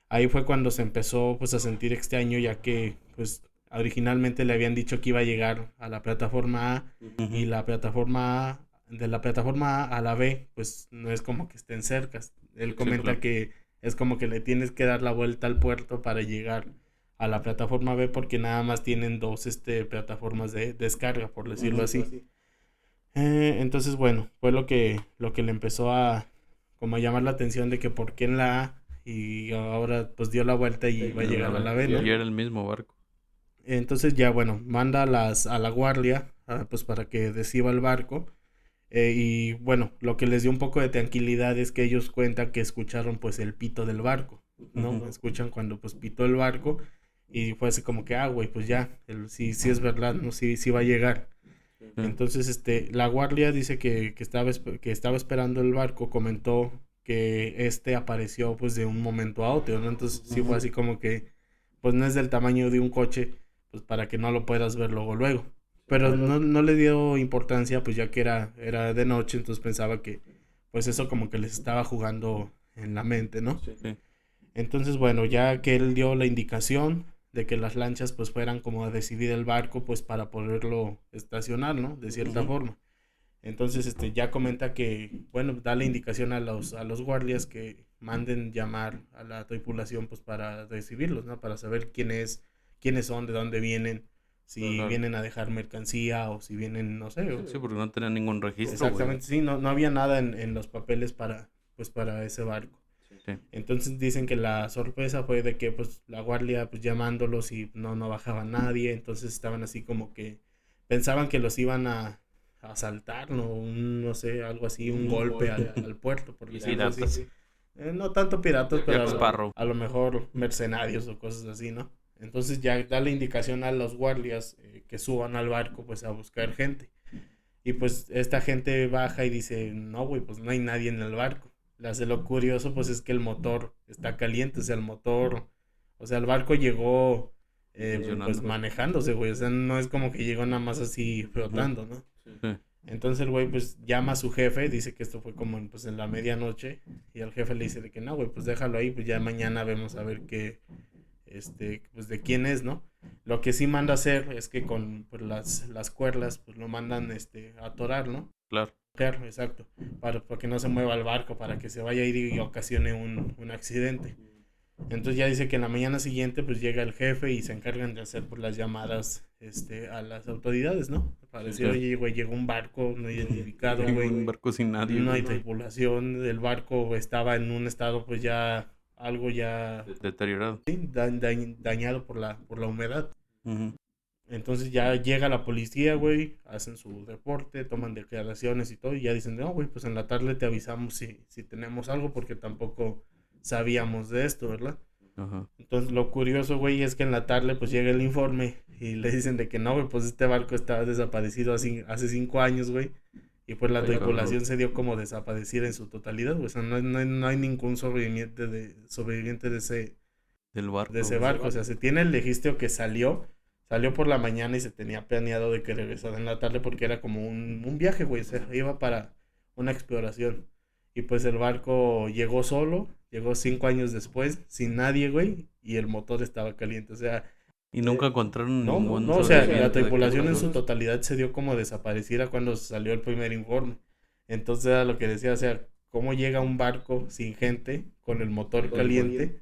Ahí fue cuando se empezó pues a sentir extraño ya que pues originalmente le habían dicho que iba a llegar a la plataforma A y Ujú. de la plataforma A la B pues no es como que estén cerca. Él Sí, comenta claro. que es como que le tienes que dar la vuelta al puerto para llegar a la plataforma B porque nada más tienen dos plataformas de descarga, por decirlo Ujú. así. Entonces, bueno, fue lo que le empezó a como a llamar la atención de que por qué en la A y ahora pues dio la vuelta y va a llegar a la B, ¿no? Y era el mismo barco. Entonces ya, bueno, manda a la guardia, pues para que desciba el barco. Y bueno, lo que les dio un poco de tranquilidad es que ellos cuentan que escucharon pues el pito del barco, ¿no? Ujú. Escuchan cuando pues pitó el barco y fue así como que, güey, pues ya, sí, sí es verdad, ¿no? Sí, sí va a llegar. Sí. Entonces, la guardia dice que estaba esperando el barco, comentó que apareció pues de un momento a otro, ¿no? Entonces sí fue así como que, pues no es del tamaño de un coche, pues para que no lo puedas ver luego luego. Pero no le dio importancia, pues ya que era de noche, entonces pensaba que pues eso como que les estaba jugando en la mente, ¿no? Sí. Entonces, bueno, ya que él dio la indicación de que las lanchas pues fueran como a decidir el barco pues para poderlo estacionar, ¿no? De cierta forma. Entonces, ya comenta que, bueno, da la indicación a los guardias que manden llamar a la tripulación pues para recibirlos, ¿no? Para saber quiénes son, de dónde vienen, si Claro. vienen a dejar mercancía o si vienen, no sé. Sí, porque no tenía ningún registro, güey. Exactamente, sí, no había nada en los papeles para ese barco. Sí. Entonces dicen que la sorpresa fue de que pues la guardia pues llamándolos y no bajaba nadie, entonces estaban así como que pensaban que los iban a asaltar, ¿no? No sé, algo así, un golpe al puerto, por decirlo así. Piratas. No tanto piratas, Jack pero Sparrow. a lo mejor mercenarios o cosas así, ¿no? Entonces ya da la indicación a los guardias que suban al barco pues a buscar gente. Y pues esta gente baja y dice, no, güey, pues no hay nadie en el barco. Lo curioso pues es que el motor está caliente, o sea, el barco llegó pues Funcionando. manejándose, güey, o sea, no es como que llegó nada más así flotando, ¿no? Sí. Entonces el güey pues llama a su jefe, dice que esto fue como pues en la medianoche y el jefe le dice de que no, güey, pues déjalo ahí, pues ya mañana vemos a ver qué, pues de quién es, ¿no? Lo que sí manda a hacer es que con pues, las cuerdas, pues lo mandan a atorar, ¿no? Claro. Claro, exacto. Para que no se mueva el barco, para que se vaya a ir y ocasione un accidente. Entonces ya dice que en la mañana siguiente pues llega el jefe y se encargan de hacer pues las llamadas a las autoridades, ¿no? Para decir, Sí. oye, güey, llegó un barco no identificado, Un güey, barco sin nadie, no hay güey. tripulación, el barco estaba en un estado pues ya algo ya Deteriorado. sí, dañado por la humedad. Ujú. Entonces ya llega la policía, güey, hacen su reporte, toman declaraciones y todo, y ya dicen, no, güey, pues en la tarde te avisamos si tenemos algo, porque tampoco sabíamos de esto, ¿verdad? Ajá. Entonces lo curioso, güey, es que en la tarde pues llega el informe y le dicen de que no, güey, pues este barco estaba desaparecido hace 5 años, güey, y pues la Ay, tripulación cabrón. se dio como desaparecida en su totalidad, güey, o sea, no hay ningún sobreviviente Del barco, de ese güey. barco. O sea, se tiene el registro que salió por la mañana y se tenía planeado de que regresara en la tarde porque era como un viaje, güey. O sea, iba para una exploración. Y pues el barco llegó 5 años después, sin nadie, güey, y el motor estaba caliente. O sea, Y nunca encontraron no, ningún no, o sea, la sobreviviente de qué tripulación en su pasó. totalidad se dio como desaparecida cuando salió el primer informe. Entonces era lo que decía, o sea, ¿cómo llega un barco sin gente, con el motor caliente?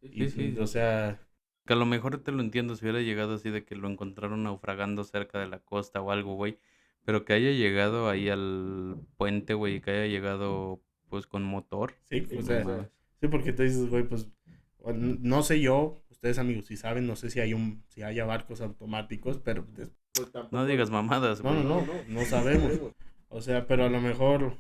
Y, Sí, sí. o sea, Que a lo mejor te lo entiendo si hubiera llegado así de que lo encontraron naufragando cerca de la costa o algo, güey. Pero que haya llegado ahí al puente, güey, y que haya llegado pues con motor. sí, o No sea, mames. sí, porque tú dices, güey, pues, no sé yo, ustedes amigos, si saben, no sé si haya barcos automáticos, pero después No tampoco, digas mamadas, no, no, güey. no sabemos. O sea, pero a lo mejor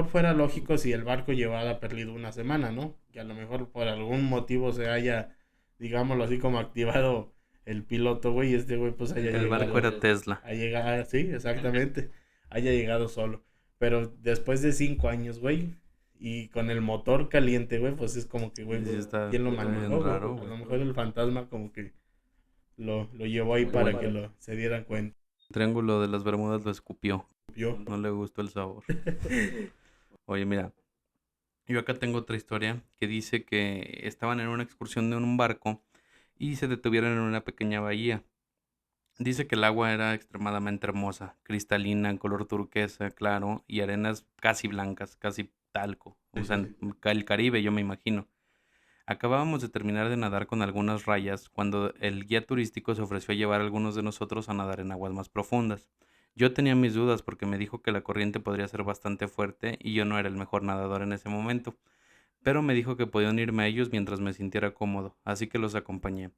fuera lógico si el barco llevara perdido una semana, ¿no? Que a lo mejor por algún motivo se haya, digámoslo así, como activado el piloto, güey, y güey, pues haya El barco llegado, era Tesla. sí, exactamente, haya llegado solo. Pero después de 5 años, güey, y con el motor caliente, güey, pues es como que, güey, Sí, pues, está ¿quién lo bien manejó, güey? raro, A güey. lo mejor el fantasma como que lo llevó ahí para que se dieran cuenta. El Triángulo de las Bermudas lo escupió. Yo. No le gustó el sabor. Oye, mira, yo acá tengo otra historia que dice que estaban en una excursión de un barco y se detuvieron en una pequeña bahía. Dice que el agua era extremadamente hermosa, cristalina, color turquesa, claro, y arenas casi blancas, casi talco. O sea, el Caribe, yo me imagino. Acabábamos de terminar de nadar con algunas rayas cuando el guía turístico se ofreció a llevar a algunos de nosotros a nadar en aguas más profundas. Yo tenía mis dudas porque me dijo que la corriente podría ser bastante fuerte y yo no era el mejor nadador en ese momento, pero me dijo que podían irme a ellos mientras me sintiera cómodo, así que los acompañé.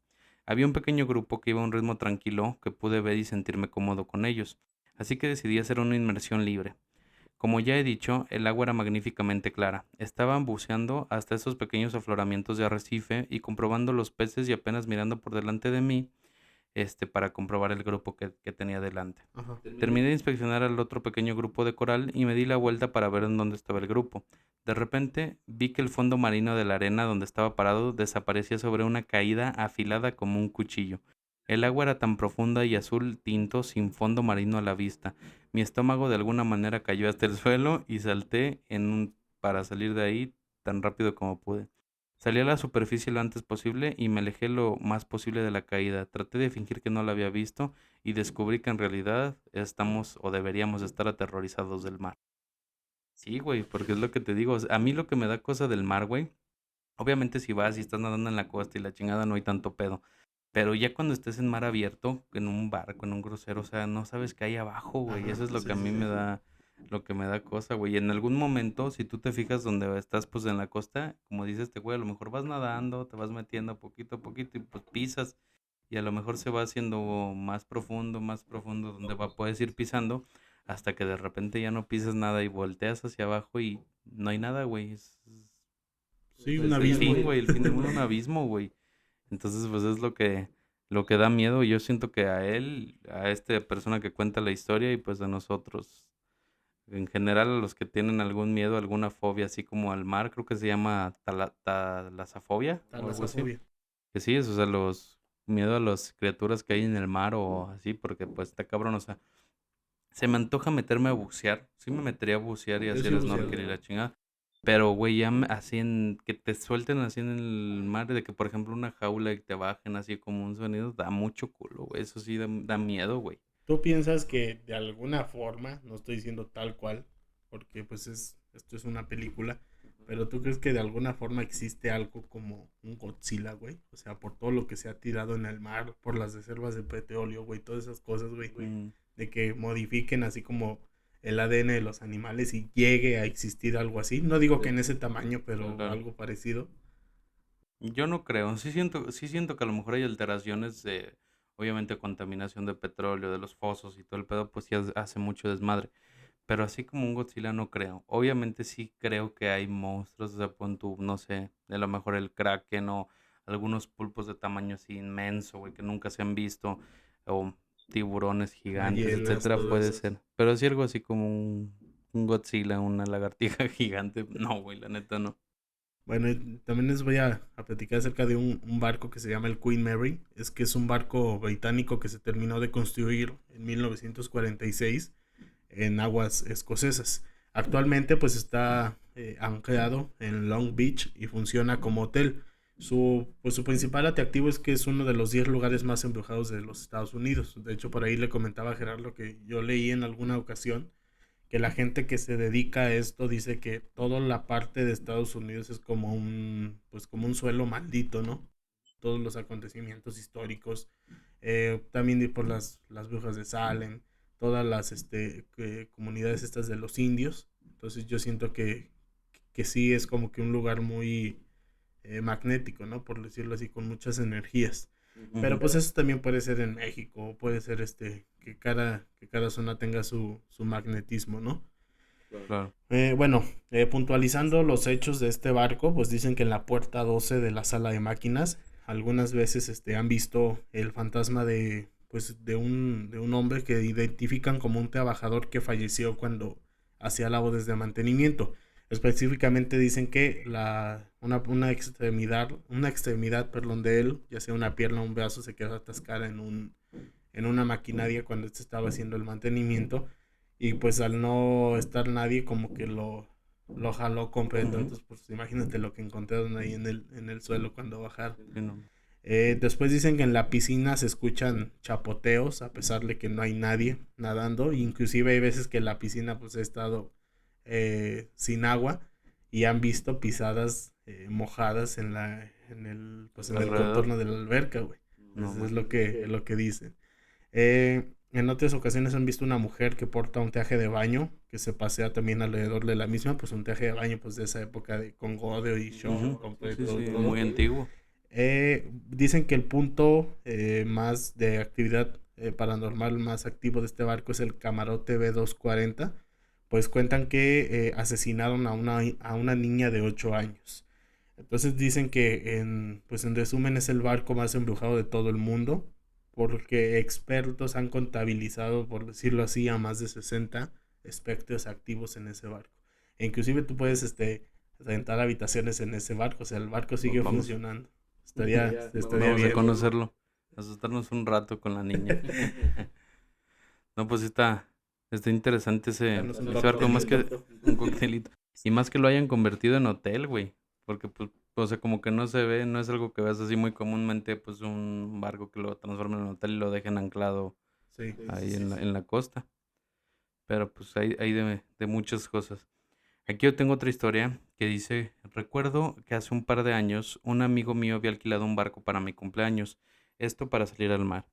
Había un pequeño grupo que iba a un ritmo tranquilo que pude ver y sentirme cómodo con ellos, así que decidí hacer una inmersión libre. Como ya he dicho, el agua era magníficamente clara. Estaban buceando hasta esos pequeños afloramientos de arrecife y comprobando los peces y apenas mirando por delante de mí, para comprobar el grupo que tenía delante. Ajá. Terminé de inspeccionar al otro pequeño grupo de coral y me di la vuelta para ver en dónde estaba el grupo. De repente vi que el fondo marino de la arena donde estaba parado desaparecía sobre una caída afilada como un cuchillo. El agua era tan profunda y azul tinto sin fondo marino a la vista. Mi estómago de alguna manera cayó hasta el suelo y salté para salir de ahí tan rápido como pude. Salí a la superficie lo antes posible y me alejé lo más posible de la caída. Traté de fingir que no la había visto y descubrí que en realidad estamos o deberíamos estar aterrorizados del mar. Sí, güey, porque es lo que te digo. O sea, a mí lo que me da cosa del mar, güey, obviamente si vas y estás nadando en la costa y la chingada no hay tanto pedo. Pero ya cuando estés en mar abierto, en un barco, en un crucero, o sea, no sabes qué hay abajo, güey. Ajá, Eso es lo sí, que a sí, mí sí. lo que me da cosa, güey. Y en algún momento, si tú te fijas donde estás, pues en la costa, como dice este güey, a lo mejor vas nadando, te vas metiendo poquito a poquito y pues pisas. Y a lo mejor se va haciendo más profundo, donde puedes ir pisando hasta que de repente ya no pisas nada y volteas hacia abajo y no hay nada, güey. Sí, un Es el abismo. fin, güey, el fin del mundo, un abismo, güey. Entonces, pues es lo que da miedo. Yo siento que a él, a esta persona que cuenta la historia y pues a nosotros, en general a los que tienen algún miedo, alguna fobia, así como al mar, creo que se llama talasafobia o algo así. Talasofobia. Que sí, es, o sea, los miedo a las criaturas que hay en el mar o así, porque pues está cabrón, o sea, se me antoja meterme a bucear. Sí me metería a bucear y Yo sí he hacer buceado. snorkel y la chingada. Pero, güey, así que te suelten así en el mar, de que, por ejemplo, una jaula y te bajen así como un sonido, da mucho culo, güey. Eso sí da miedo, güey. ¿Tú piensas que de alguna forma, no estoy diciendo tal cual, porque pues esto es una película, pero tú crees que de alguna forma existe algo como un Godzilla, güey? O sea, por todo lo que se ha tirado en el mar, por las reservas de petróleo, güey, todas esas cosas, güey, Mm, de que modifiquen así como el ADN de los animales y llegue a existir algo así. No digo que en ese tamaño, pero claro. algo parecido. Yo no creo. Sí siento que a lo mejor hay alteraciones de, obviamente, contaminación de petróleo, de los fosos y todo el pedo, pues sí hace mucho desmadre. Pero así como un Godzilla no creo. Obviamente sí creo que hay monstruos, o sea, pon tú, no sé, a lo mejor el Kraken o algunos pulpos de tamaño así inmenso, güey, que nunca se han visto, o tiburones gigantes, Ballenas, etcétera, todo puede eso. ser. Pero sí algo así como un Godzilla, una lagartija gigante, no, güey, la neta no. Bueno, y también les voy a platicar acerca de un barco que se llama el Queen Mary. Es que es un barco británico que se terminó de construir en 1946 en aguas escocesas. Actualmente pues está anclado en Long Beach y funciona como hotel. Su principal atractivo es que es uno de los 10 lugares más embrujados de los Estados Unidos. De hecho, por ahí le comentaba a Gerardo que yo leí en alguna ocasión que la gente que se dedica a esto dice que toda la parte de Estados Unidos es como pues como un suelo maldito, ¿no? Todos los acontecimientos históricos, también por las brujas de Salem, todas las comunidades estas de los indios. Entonces yo siento que sí es como que un lugar muy magnético, ¿no? Por decirlo así, con muchas energías. Pero Ujú, pues eso también puede ser en México, puede ser que cada zona tenga su magnetismo, ¿no? claro. Bueno, puntualizando los hechos de este barco, pues dicen que en la puerta 12 de la sala de máquinas, algunas veces han visto el fantasma pues, de un hombre que identifican como un trabajador que falleció cuando hacía labores de mantenimiento. Específicamente dicen que una extremidad, perdón, de él, ya sea una pierna o un brazo, se quedó atascada en una maquinaria cuando este estaba haciendo el mantenimiento y pues al no estar nadie como que lo jaló completo. Ujú, Entonces pues imagínate lo que encontraron ahí en el suelo cuando bajaron. sí, no. Después dicen que en la piscina se escuchan chapoteos a pesar de que no hay nadie nadando. Inclusive hay veces que la piscina pues ha estado sin agua y han visto pisadas mojadas pues en el Alrededor, contorno de la alberca, güey. no Eso es man. lo que dicen. Eh, En otras ocasiones han visto una mujer que porta un traje de baño, que se pasea también alrededor de la misma, pues un traje de baño pues de esa época de con godeo y short Ujú. Sí, completo, sí, todo. muy antiguo. Dicen que el punto más de actividad paranormal más activo de este barco es el camarote B240, pues cuentan que asesinaron a una niña de 8 años. Entonces dicen que pues en resumen es el barco más embrujado de todo el mundo, porque expertos han contabilizado, por decirlo así, a más de 60 espectros activos en ese barco. E inclusive tú puedes rentar habitaciones en ese barco, o sea, el barco Pues sigue vamos, funcionando. Estaría vamos a bien. conocerlo. Asustarnos un rato con la niña. No, pues está interesante Darnos un ese barco, más coctelito. que un coctelito. Y más que lo hayan convertido en hotel, güey. Porque, pues, o sea, como que no se ve, no es algo que veas así muy comúnmente, pues, un barco que lo transformen en hotel y lo dejen anclado Sí. ahí en la costa. Pero, pues, hay de muchas cosas. Aquí yo tengo otra historia que dice, recuerdo que hace un par de años un amigo mío había alquilado un barco para mi cumpleaños, esto para salir al mar.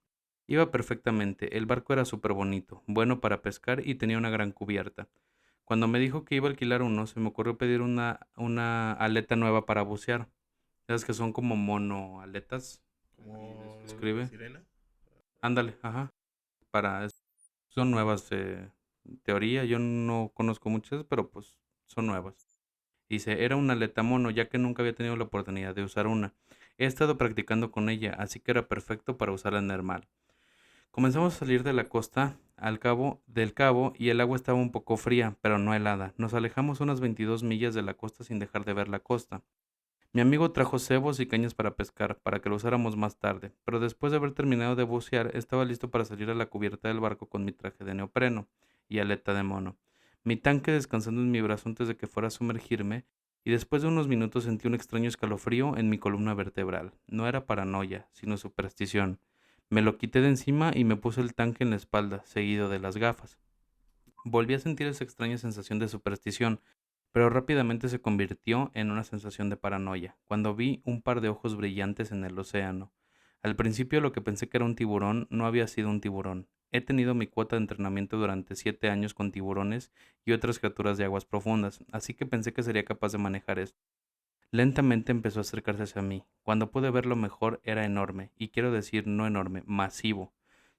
Iba perfectamente, el barco era súper bonito, bueno para pescar y tenía una gran cubierta. Cuando me dijo que iba a alquilar uno, se me ocurrió pedir una aleta nueva para bucear. ¿Sabes que son como mono aletas? Ahí Como se escribe. sirena. Ándale, ajá. Son nuevas, en teoría, yo no conozco muchas, pero pues son nuevas. Dice, era una aleta mono, ya que nunca había tenido la oportunidad de usar una. He estado practicando con ella, así que era perfecto para usarla en el mar. Comenzamos a salir de la costa del cabo y el agua estaba un poco fría, pero no helada. Nos alejamos unas 22 millas de la costa sin dejar de ver la costa. Mi amigo trajo cebos y cañas para pescar, para que lo usáramos más tarde, pero después de haber terminado de bucear, estaba listo para salir a la cubierta del barco con mi traje de neopreno y aleta de mono, mi tanque descansando en mi brazo antes de que fuera a sumergirme, y después de unos minutos sentí un extraño escalofrío en mi columna vertebral. No era paranoia, sino superstición. Me lo quité de encima y me puse el tanque en la espalda, seguido de las gafas. Volví a sentir esa extraña sensación de superstición, pero rápidamente se convirtió en una sensación de paranoia, cuando vi un par de ojos brillantes en el océano. Al principio lo que pensé que era un tiburón no había sido un tiburón. He tenido mi cuota de entrenamiento durante 7 años con tiburones y otras criaturas de aguas profundas, así que pensé que sería capaz de manejar esto. Lentamente empezó a acercarse hacia mí. Cuando pude verlo mejor era enorme, y quiero decir no enorme, masivo.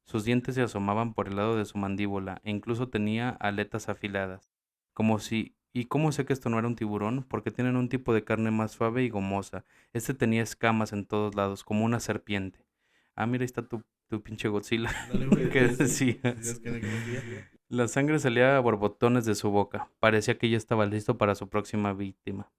Sus dientes se asomaban por el lado de su mandíbula e incluso tenía aletas afiladas. ¿Y cómo sé que esto no era un tiburón? Porque tienen un tipo de carne más suave y gomosa. Este tenía escamas en todos lados, como una serpiente. Ah, mira, ahí está tu pinche Godzilla. Dale, güey. ¿Qué Decías decías? que no existía. La sangre salía a borbotones de su boca. Parecía que ya estaba listo para su próxima víctima.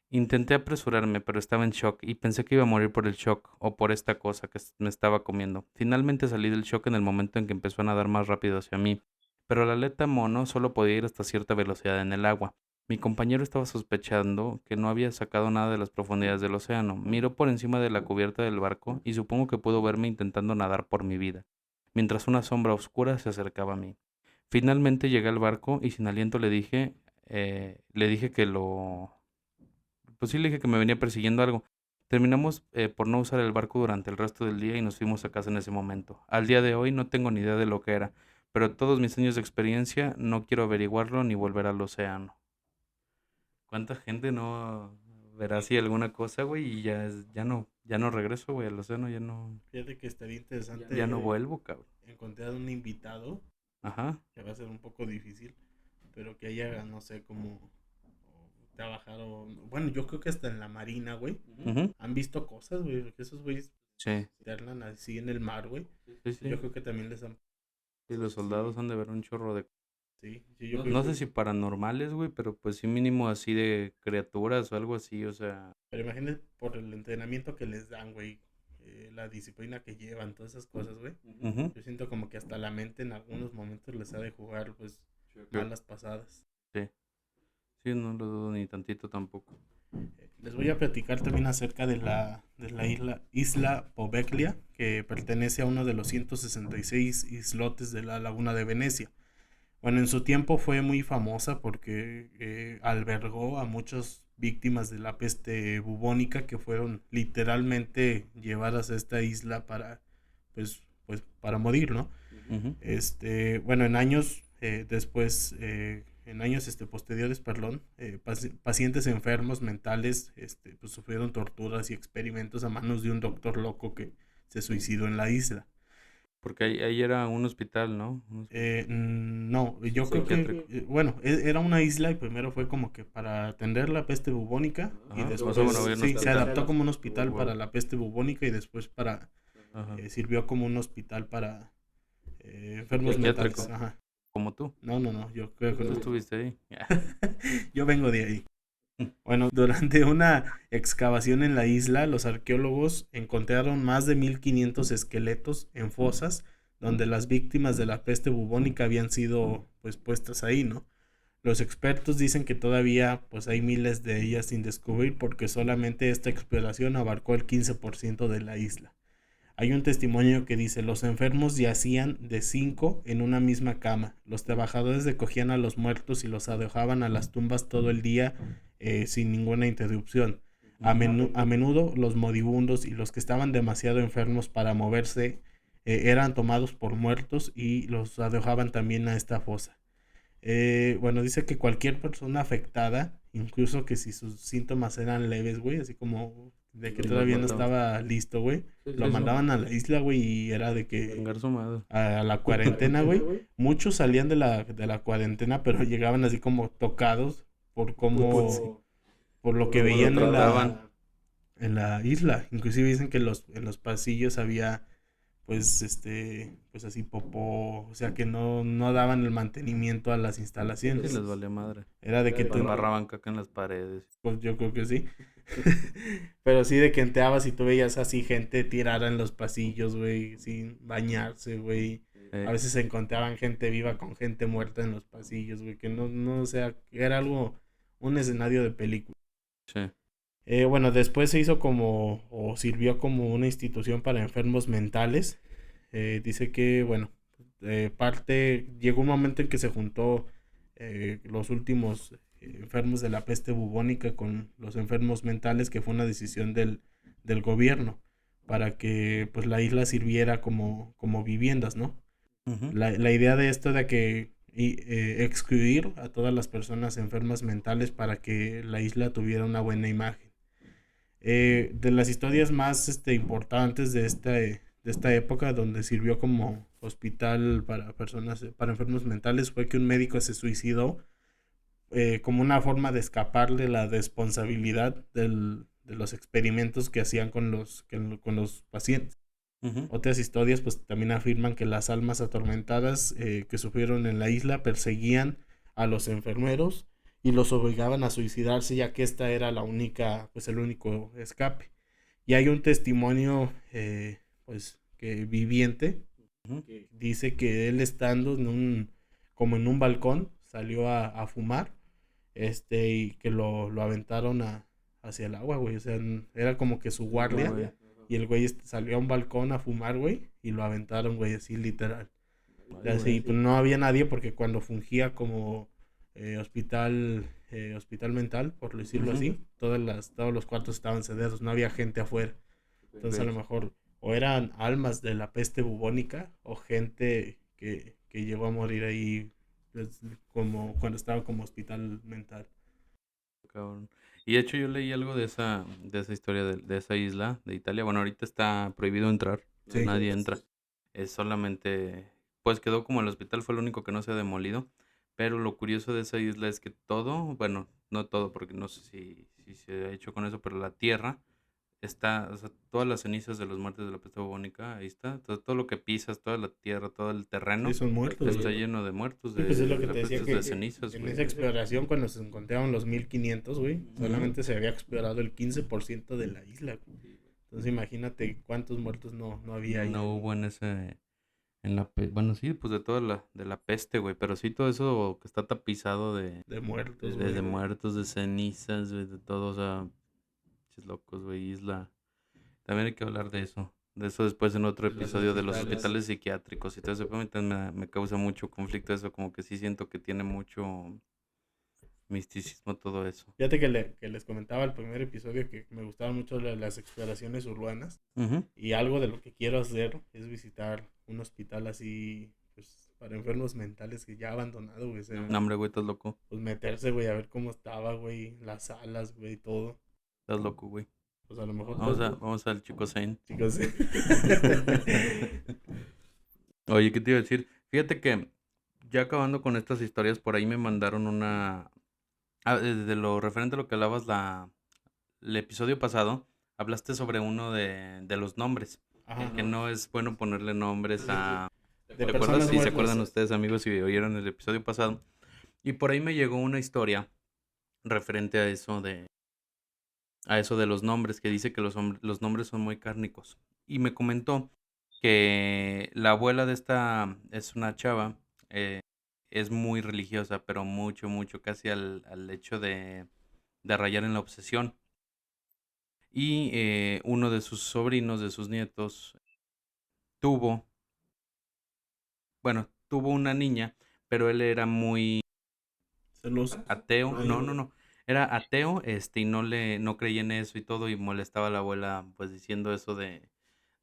Intenté apresurarme, pero estaba en shock y pensé que iba a morir por el shock o por esta cosa que me estaba comiendo. Finalmente salí del shock en el momento en que empezó a nadar más rápido hacia mí, pero la aleta mono solo podía ir hasta cierta velocidad en el agua. Mi compañero estaba sospechando que no había sacado nada de las profundidades del océano. Miró por encima de la cubierta del barco y supongo que pudo verme intentando nadar por mi vida, mientras una sombra oscura se acercaba a mí. Finalmente llegué al barco y sin aliento le dije que pues sí, le dije que me venía persiguiendo algo. Terminamos por no usar el barco durante el resto del día y nos fuimos a casa en ese momento. Al día de hoy no tengo ni idea de lo que era, pero todos mis años de experiencia no quiero averiguarlo ni volver al océano. ¿Cuánta gente no verá así alguna cosa, güey? Y ya no regreso, güey, al océano, Fíjate que estaría ya no interesante vuelvo, cabrón. encontrar un invitado, Ajá. que va a ser un poco difícil, pero que haya, no sé, como trabajado. Bueno, yo creo que hasta en la marina, güey. Ujú. Han visto cosas, güey, porque esos güeyes Sí, se alternan así en el mar, güey. sí, Yo sí. creo que también les han. Sí, los soldados han de ver un chorro de... Sí, sí, yo creo No sé que. si paranormales, güey, pero pues sí mínimo así de criaturas o algo así, o sea... Pero imagínate por el entrenamiento que les dan, güey. La disciplina que llevan, todas esas cosas, güey. Ujú. Yo siento como que hasta la mente en algunos momentos les ha de jugar, pues, Yo- malas pasadas. Sí, sí, no lo dudo ni tantito tampoco. Les voy a platicar también acerca de la isla Poveglia, que pertenece a uno de los 166 islotes de la laguna de Venecia. Bueno, en su tiempo fue muy famosa porque albergó a muchas víctimas de la peste bubónica que fueron literalmente llevadas a esta isla para, pues para morir, ¿no? Ujú. Bueno, en años después, en años posteriores, perdón, pacientes enfermos mentales pues sufrieron torturas y experimentos a manos de un doctor loco que se suicidó en la isla. Porque ahí era un hospital, ¿no? Un No, yo creo psiquiátrico. que, bueno, era una isla y primero fue como que para atender la peste bubónica y Ajá. O sea, bueno, después, había un sí, se hospital. adaptó como un hospital Wow. para la peste bubónica y después Ajá. sirvió como un hospital para enfermos mentales. Psiquiátrico. Ajá. Como tú. No, yo creo que Tú no. estuviste ahí. Yo vengo de ahí. Bueno, durante una excavación en la isla, los arqueólogos encontraron más de 1500 esqueletos en fosas donde las víctimas de la peste bubónica habían sido pues puestas ahí, ¿no? Los expertos dicen que todavía pues hay miles de ellas sin descubrir porque solamente esta exploración abarcó el 15% de la isla. Hay un testimonio que dice, los enfermos yacían de 5 en una misma cama. Los trabajadores recogían a los muertos y los arrojaban a las tumbas todo el día sin ninguna interrupción. A menudo los moribundos y los que estaban demasiado enfermos para moverse eran tomados por muertos y los arrojaban también a esta fosa. Bueno, dice que cualquier persona afectada, incluso que si sus síntomas eran leves, güey, así como de que Y los todavía no mataban. estaba listo, güey, lo Sí, sí. mandaban a la isla, güey, y era de que Chingar su madre. a la cuarentena, güey. Muchos salían de la cuarentena, pero llegaban así como tocados por cómo, por lo que ¿Cómo lo veían en trataban? la isla. Inclusive dicen que en los pasillos había pues pues así popó, o sea que no daban el mantenimiento a las Sí, instalaciones. les valía madre. Era de que tú, Embarraban caca en las paredes. pues yo creo que sí. Pero sí de que entrabas y tú veías así gente tirada en los pasillos, güey, sin bañarse, güey. A veces se encontraban gente viva con gente muerta en los pasillos, güey, que no, o sea, era algo, un escenario de película. Sí. Bueno, después se hizo como, o sirvió como una institución para enfermos mentales. Dice que, bueno, llegó un momento en que se juntó los últimos enfermos de la peste bubónica con los enfermos mentales, que fue una decisión del gobierno, para que pues la isla sirviera como viviendas, ¿no? Ujú. La idea de esto era que excluir a todas las personas enfermas mentales para que la isla tuviera una buena imagen. De las historias más importantes de esta época, donde sirvió como hospital para personas, para enfermos mentales, fue que un médico se suicidó como una forma de escapar de la responsabilidad de los experimentos que hacían con los pacientes. Ujú. Otras historias pues también afirman que las almas atormentadas que sufrieron en la isla perseguían a los enfermeros y los obligaban a suicidarse, ya que esta era pues el único escape. Y hay un testimonio pues que viviente Ujú. que dice que él estando como en un balcón salió a fumar y que lo aventaron hacia el agua, güey. O sea, era como que su guardia. No, güey. Y el güey salió a un balcón a fumar, güey. Y lo aventaron, güey, así literal. Ay, Así, güey. pues no había nadie porque cuando fungía como hospital mental, por decirlo Ujú. así, todos los cuartos estaban sedados, no había gente afuera. Entonces a lo Ok. mejor o eran almas de la peste bubónica o gente que llegó a morir ahí pues, como cuando estaba como hospital mental. Cabrón. Y de hecho yo leí algo de esa historia de esa isla de Italia. Bueno, ahorita está prohibido entrar. Sí. Nadie entra. Es solamente, pues quedó como el hospital, fue lo único que no se ha demolido. Pero lo curioso de esa isla es que todo, bueno, no todo, porque no sé si se ha hecho con eso, pero la tierra está, o sea, todas las cenizas de los muertos de la peste bubónica, ahí está. Todo lo que pisas, toda la tierra, todo el Sí, terreno, son muertos, está güey. lleno de muertos, Sí, pues es lo de que la te decía peste, de que cenizas, en güey. esa exploración, cuando se encontraron los 1500, güey, Ujú. solamente se había explorado el 15% de la isla, güey. Entonces imagínate cuántos muertos no había ahí. No hubo en ese, bueno, sí, pues de la peste, güey, pero sí todo eso que está tapizado De muertos, de güey. muertos, de cenizas, güey, de todo, o sea, pinches locos, güey, isla. También hay que hablar de eso después en otro De los episodio de los hospitales. hospitales psiquiátricos y todo eso, pero a mí también me causa mucho conflicto eso, como que sí siento que tiene misticismo, todo eso. Fíjate que les comentaba el primer episodio que me gustaban mucho las exploraciones urbanas Ujú. y algo de lo que quiero hacer es visitar un hospital así, pues, para enfermos mentales que ya abandonado, güey. O sea, No, hombre, güey, estás loco. pues meterse, güey, a ver cómo estaba, güey, las salas, güey, todo. Estás loco, güey. Pues a lo mejor, Vamos al Chico Zane. chicos. Oye, ¿qué te iba a decir? Fíjate que ya acabando con estas historias, por ahí me mandaron una... de lo referente a lo que hablabas el episodio pasado, hablaste sobre uno de los nombres, Ajá. que no es bueno ponerle nombres a... De ¿Te acuerdas? personas Si se muertas. acuerdan ustedes, amigos, si oyeron el episodio pasado. Y por ahí me llegó una historia referente a eso de los nombres, que dice que los nombres son muy cárnicos. Y me comentó que la abuela de esta es una chava, es muy religiosa, pero mucho, mucho, casi al hecho de rayar en la obsesión. Y uno de sus sobrinos, de sus nietos, tuvo, bueno, tuvo una niña, pero él era muy Celoso. ateo. Ay, No, no, no. Era ateo, y no creía en eso y todo, y molestaba a la abuela, pues diciendo eso de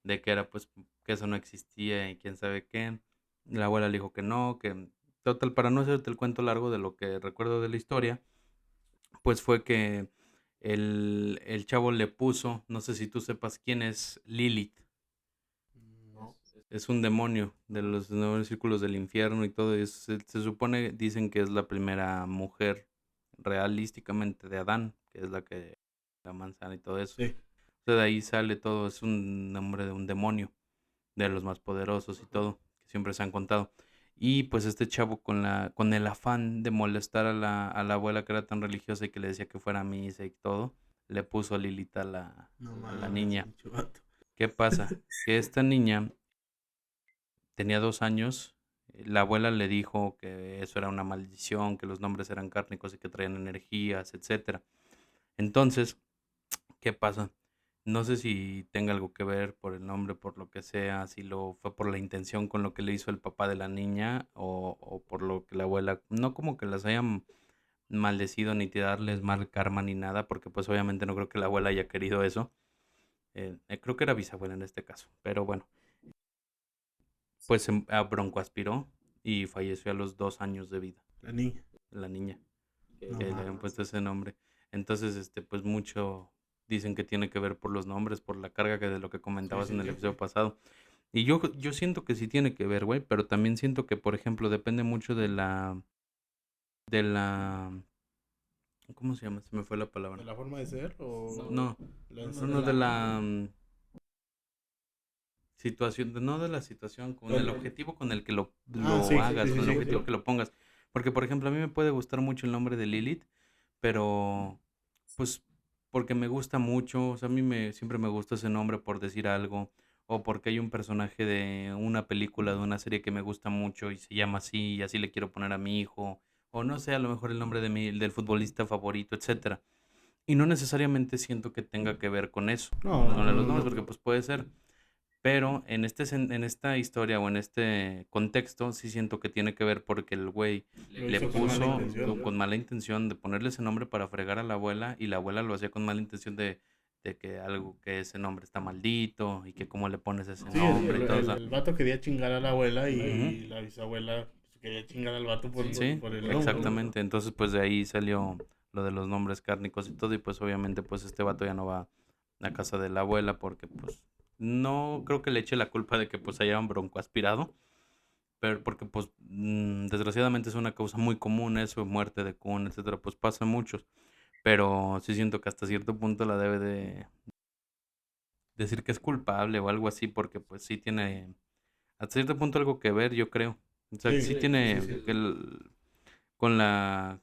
que era, pues, que eso no existía y quién sabe qué. La abuela le dijo que no, que total, para no hacerte el cuento largo de lo que recuerdo de la historia, pues fue que el chavo le puso, no sé si tú sepas quién es Lilith. no. Es un demonio de los nueve círculos del infierno y todo. Se supone, dicen que es la primera mujer realísticamente de Adán, que es la que la manzana y todo eso. Sí. O sea, de ahí sale todo, es un nombre de un demonio, de los más poderosos y todo, que siempre se han contado. Y pues este chavo con el afán de molestar a la abuela que era tan religiosa y que le decía que fuera a misa y todo, le puso Lilith No a la mames, niña. pinche vato. ¿Qué pasa? Que esta niña tenía 2 años. La abuela le dijo que eso era una maldición, que los nombres eran cárnicos y que traían energías, etcétera. Entonces, ¿qué pasa? No sé si tenga algo que ver por el nombre, por lo que sea, si lo fue por la intención con lo que le hizo el papá de la niña o por lo que la abuela, no como que las hayan maldecido ni tirarles mal karma ni nada, porque pues obviamente no creo que la abuela haya querido eso. Creo que era bisabuela en este caso, pero bueno, pues broncoaspiró y falleció a los 2 años de vida, La niña. la niña, No que le habían mames. puesto ese nombre. Entonces, pues mucho dicen que tiene que ver por los nombres, por la carga que de lo que Sí, comentabas sí, en el sí. episodio pasado. Y yo siento que sí tiene que ver, güey, pero también siento que, por ejemplo, depende mucho de la, ¿cómo se llama? Se me fue la ¿De palabra. la forma de ser o No, no, de la situación, no de la situación, con el objetivo con el que Ah, lo sí, sí, hagas, sí, con el sí, objetivo sí. que lo pongas. Porque, por ejemplo, a mí me puede gustar mucho el nombre de Lilith, pero pues porque me gusta mucho, o sea, siempre me gusta ese nombre por decir algo, o porque hay un personaje de una película, de una serie que me gusta mucho y se llama así, y así le quiero poner a mi hijo, o no sé, a lo mejor el nombre del futbolista favorito, etcétera. Y no necesariamente siento que tenga que ver con eso, No, con no, los no, nombres, no. porque pues puede ser. Pero en esta historia o en este contexto sí siento que tiene que ver porque el güey Lo le hizo con mala puso intención. con mala intención de ponerle ese nombre para fregar a la abuela y la abuela lo hacía con mala intención de que algo, que ese nombre está maldito y que cómo le pones ese Sí, nombre y todo. O sea, el vato quería chingar a la abuela ujú, y la bisabuela pues, quería chingar al vato sí, por el nombre. exactamente. Entonces pues de ahí salió lo de los nombres cárnicos y todo y pues obviamente pues este vato ya no va a casa de la abuela porque pues no creo que le eche la culpa de que pues hayan broncoaspirado. Pero porque pues desgraciadamente es una causa muy común eso, muerte de cuna, etcétera, pues pasa muchos. Pero sí siento que hasta cierto punto la debe de decir que es culpable o algo así, porque pues sí tiene hasta cierto punto algo que ver, yo creo. O sea, que Sí, sí sí, sí, tiene sí. con la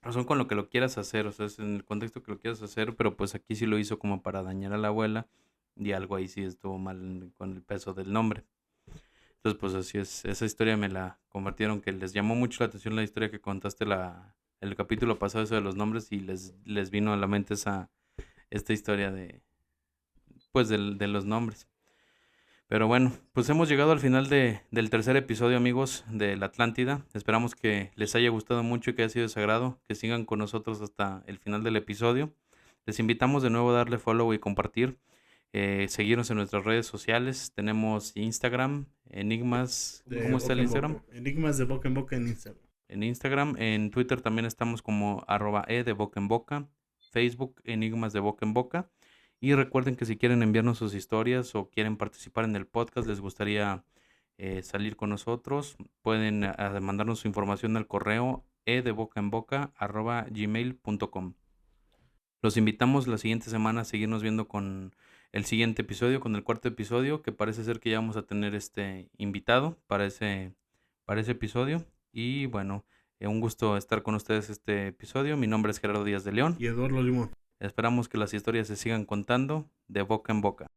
razón con lo que lo quieras hacer, o sea, es en el contexto que lo quieras hacer, pero pues aquí sí lo hizo como para dañar a la abuela y algo ahí sí estuvo mal con el peso del nombre. Entonces, pues así es. Esa historia me la compartieron que les llamó mucho la atención la historia que contaste el capítulo pasado, eso de los nombres, y les vino a la mente esta historia de, pues, de los nombres. Pero bueno, pues hemos llegado al final del tercer episodio, amigos, de la Atlántida. Esperamos que les haya gustado mucho y que haya sido de su agrado, que sigan con nosotros hasta el final del episodio. Les invitamos de nuevo a darle follow y compartir. Seguirnos en nuestras redes sociales. Tenemos Instagram, Enigmas. De ¿Cómo está boca el en Instagram? boca. Enigmas de boca en boca en Instagram. En Instagram, en Twitter también estamos como @e de boca en boca, Facebook Enigmas de boca en boca. Y recuerden que si quieren enviarnos sus historias o quieren participar en el podcast, les gustaría salir con nosotros, pueden mandarnos su información al correo edebocaenboca@gmail.com. Los invitamos la siguiente semana a seguirnos viendo con el siguiente episodio, con el cuarto episodio, que parece ser que ya vamos a tener invitado para ese episodio. Y bueno, un gusto estar con ustedes este episodio. Mi nombre es Gerardo Díaz de León. Y Eduardo Limón. Esperamos que las historias se sigan contando de boca en boca.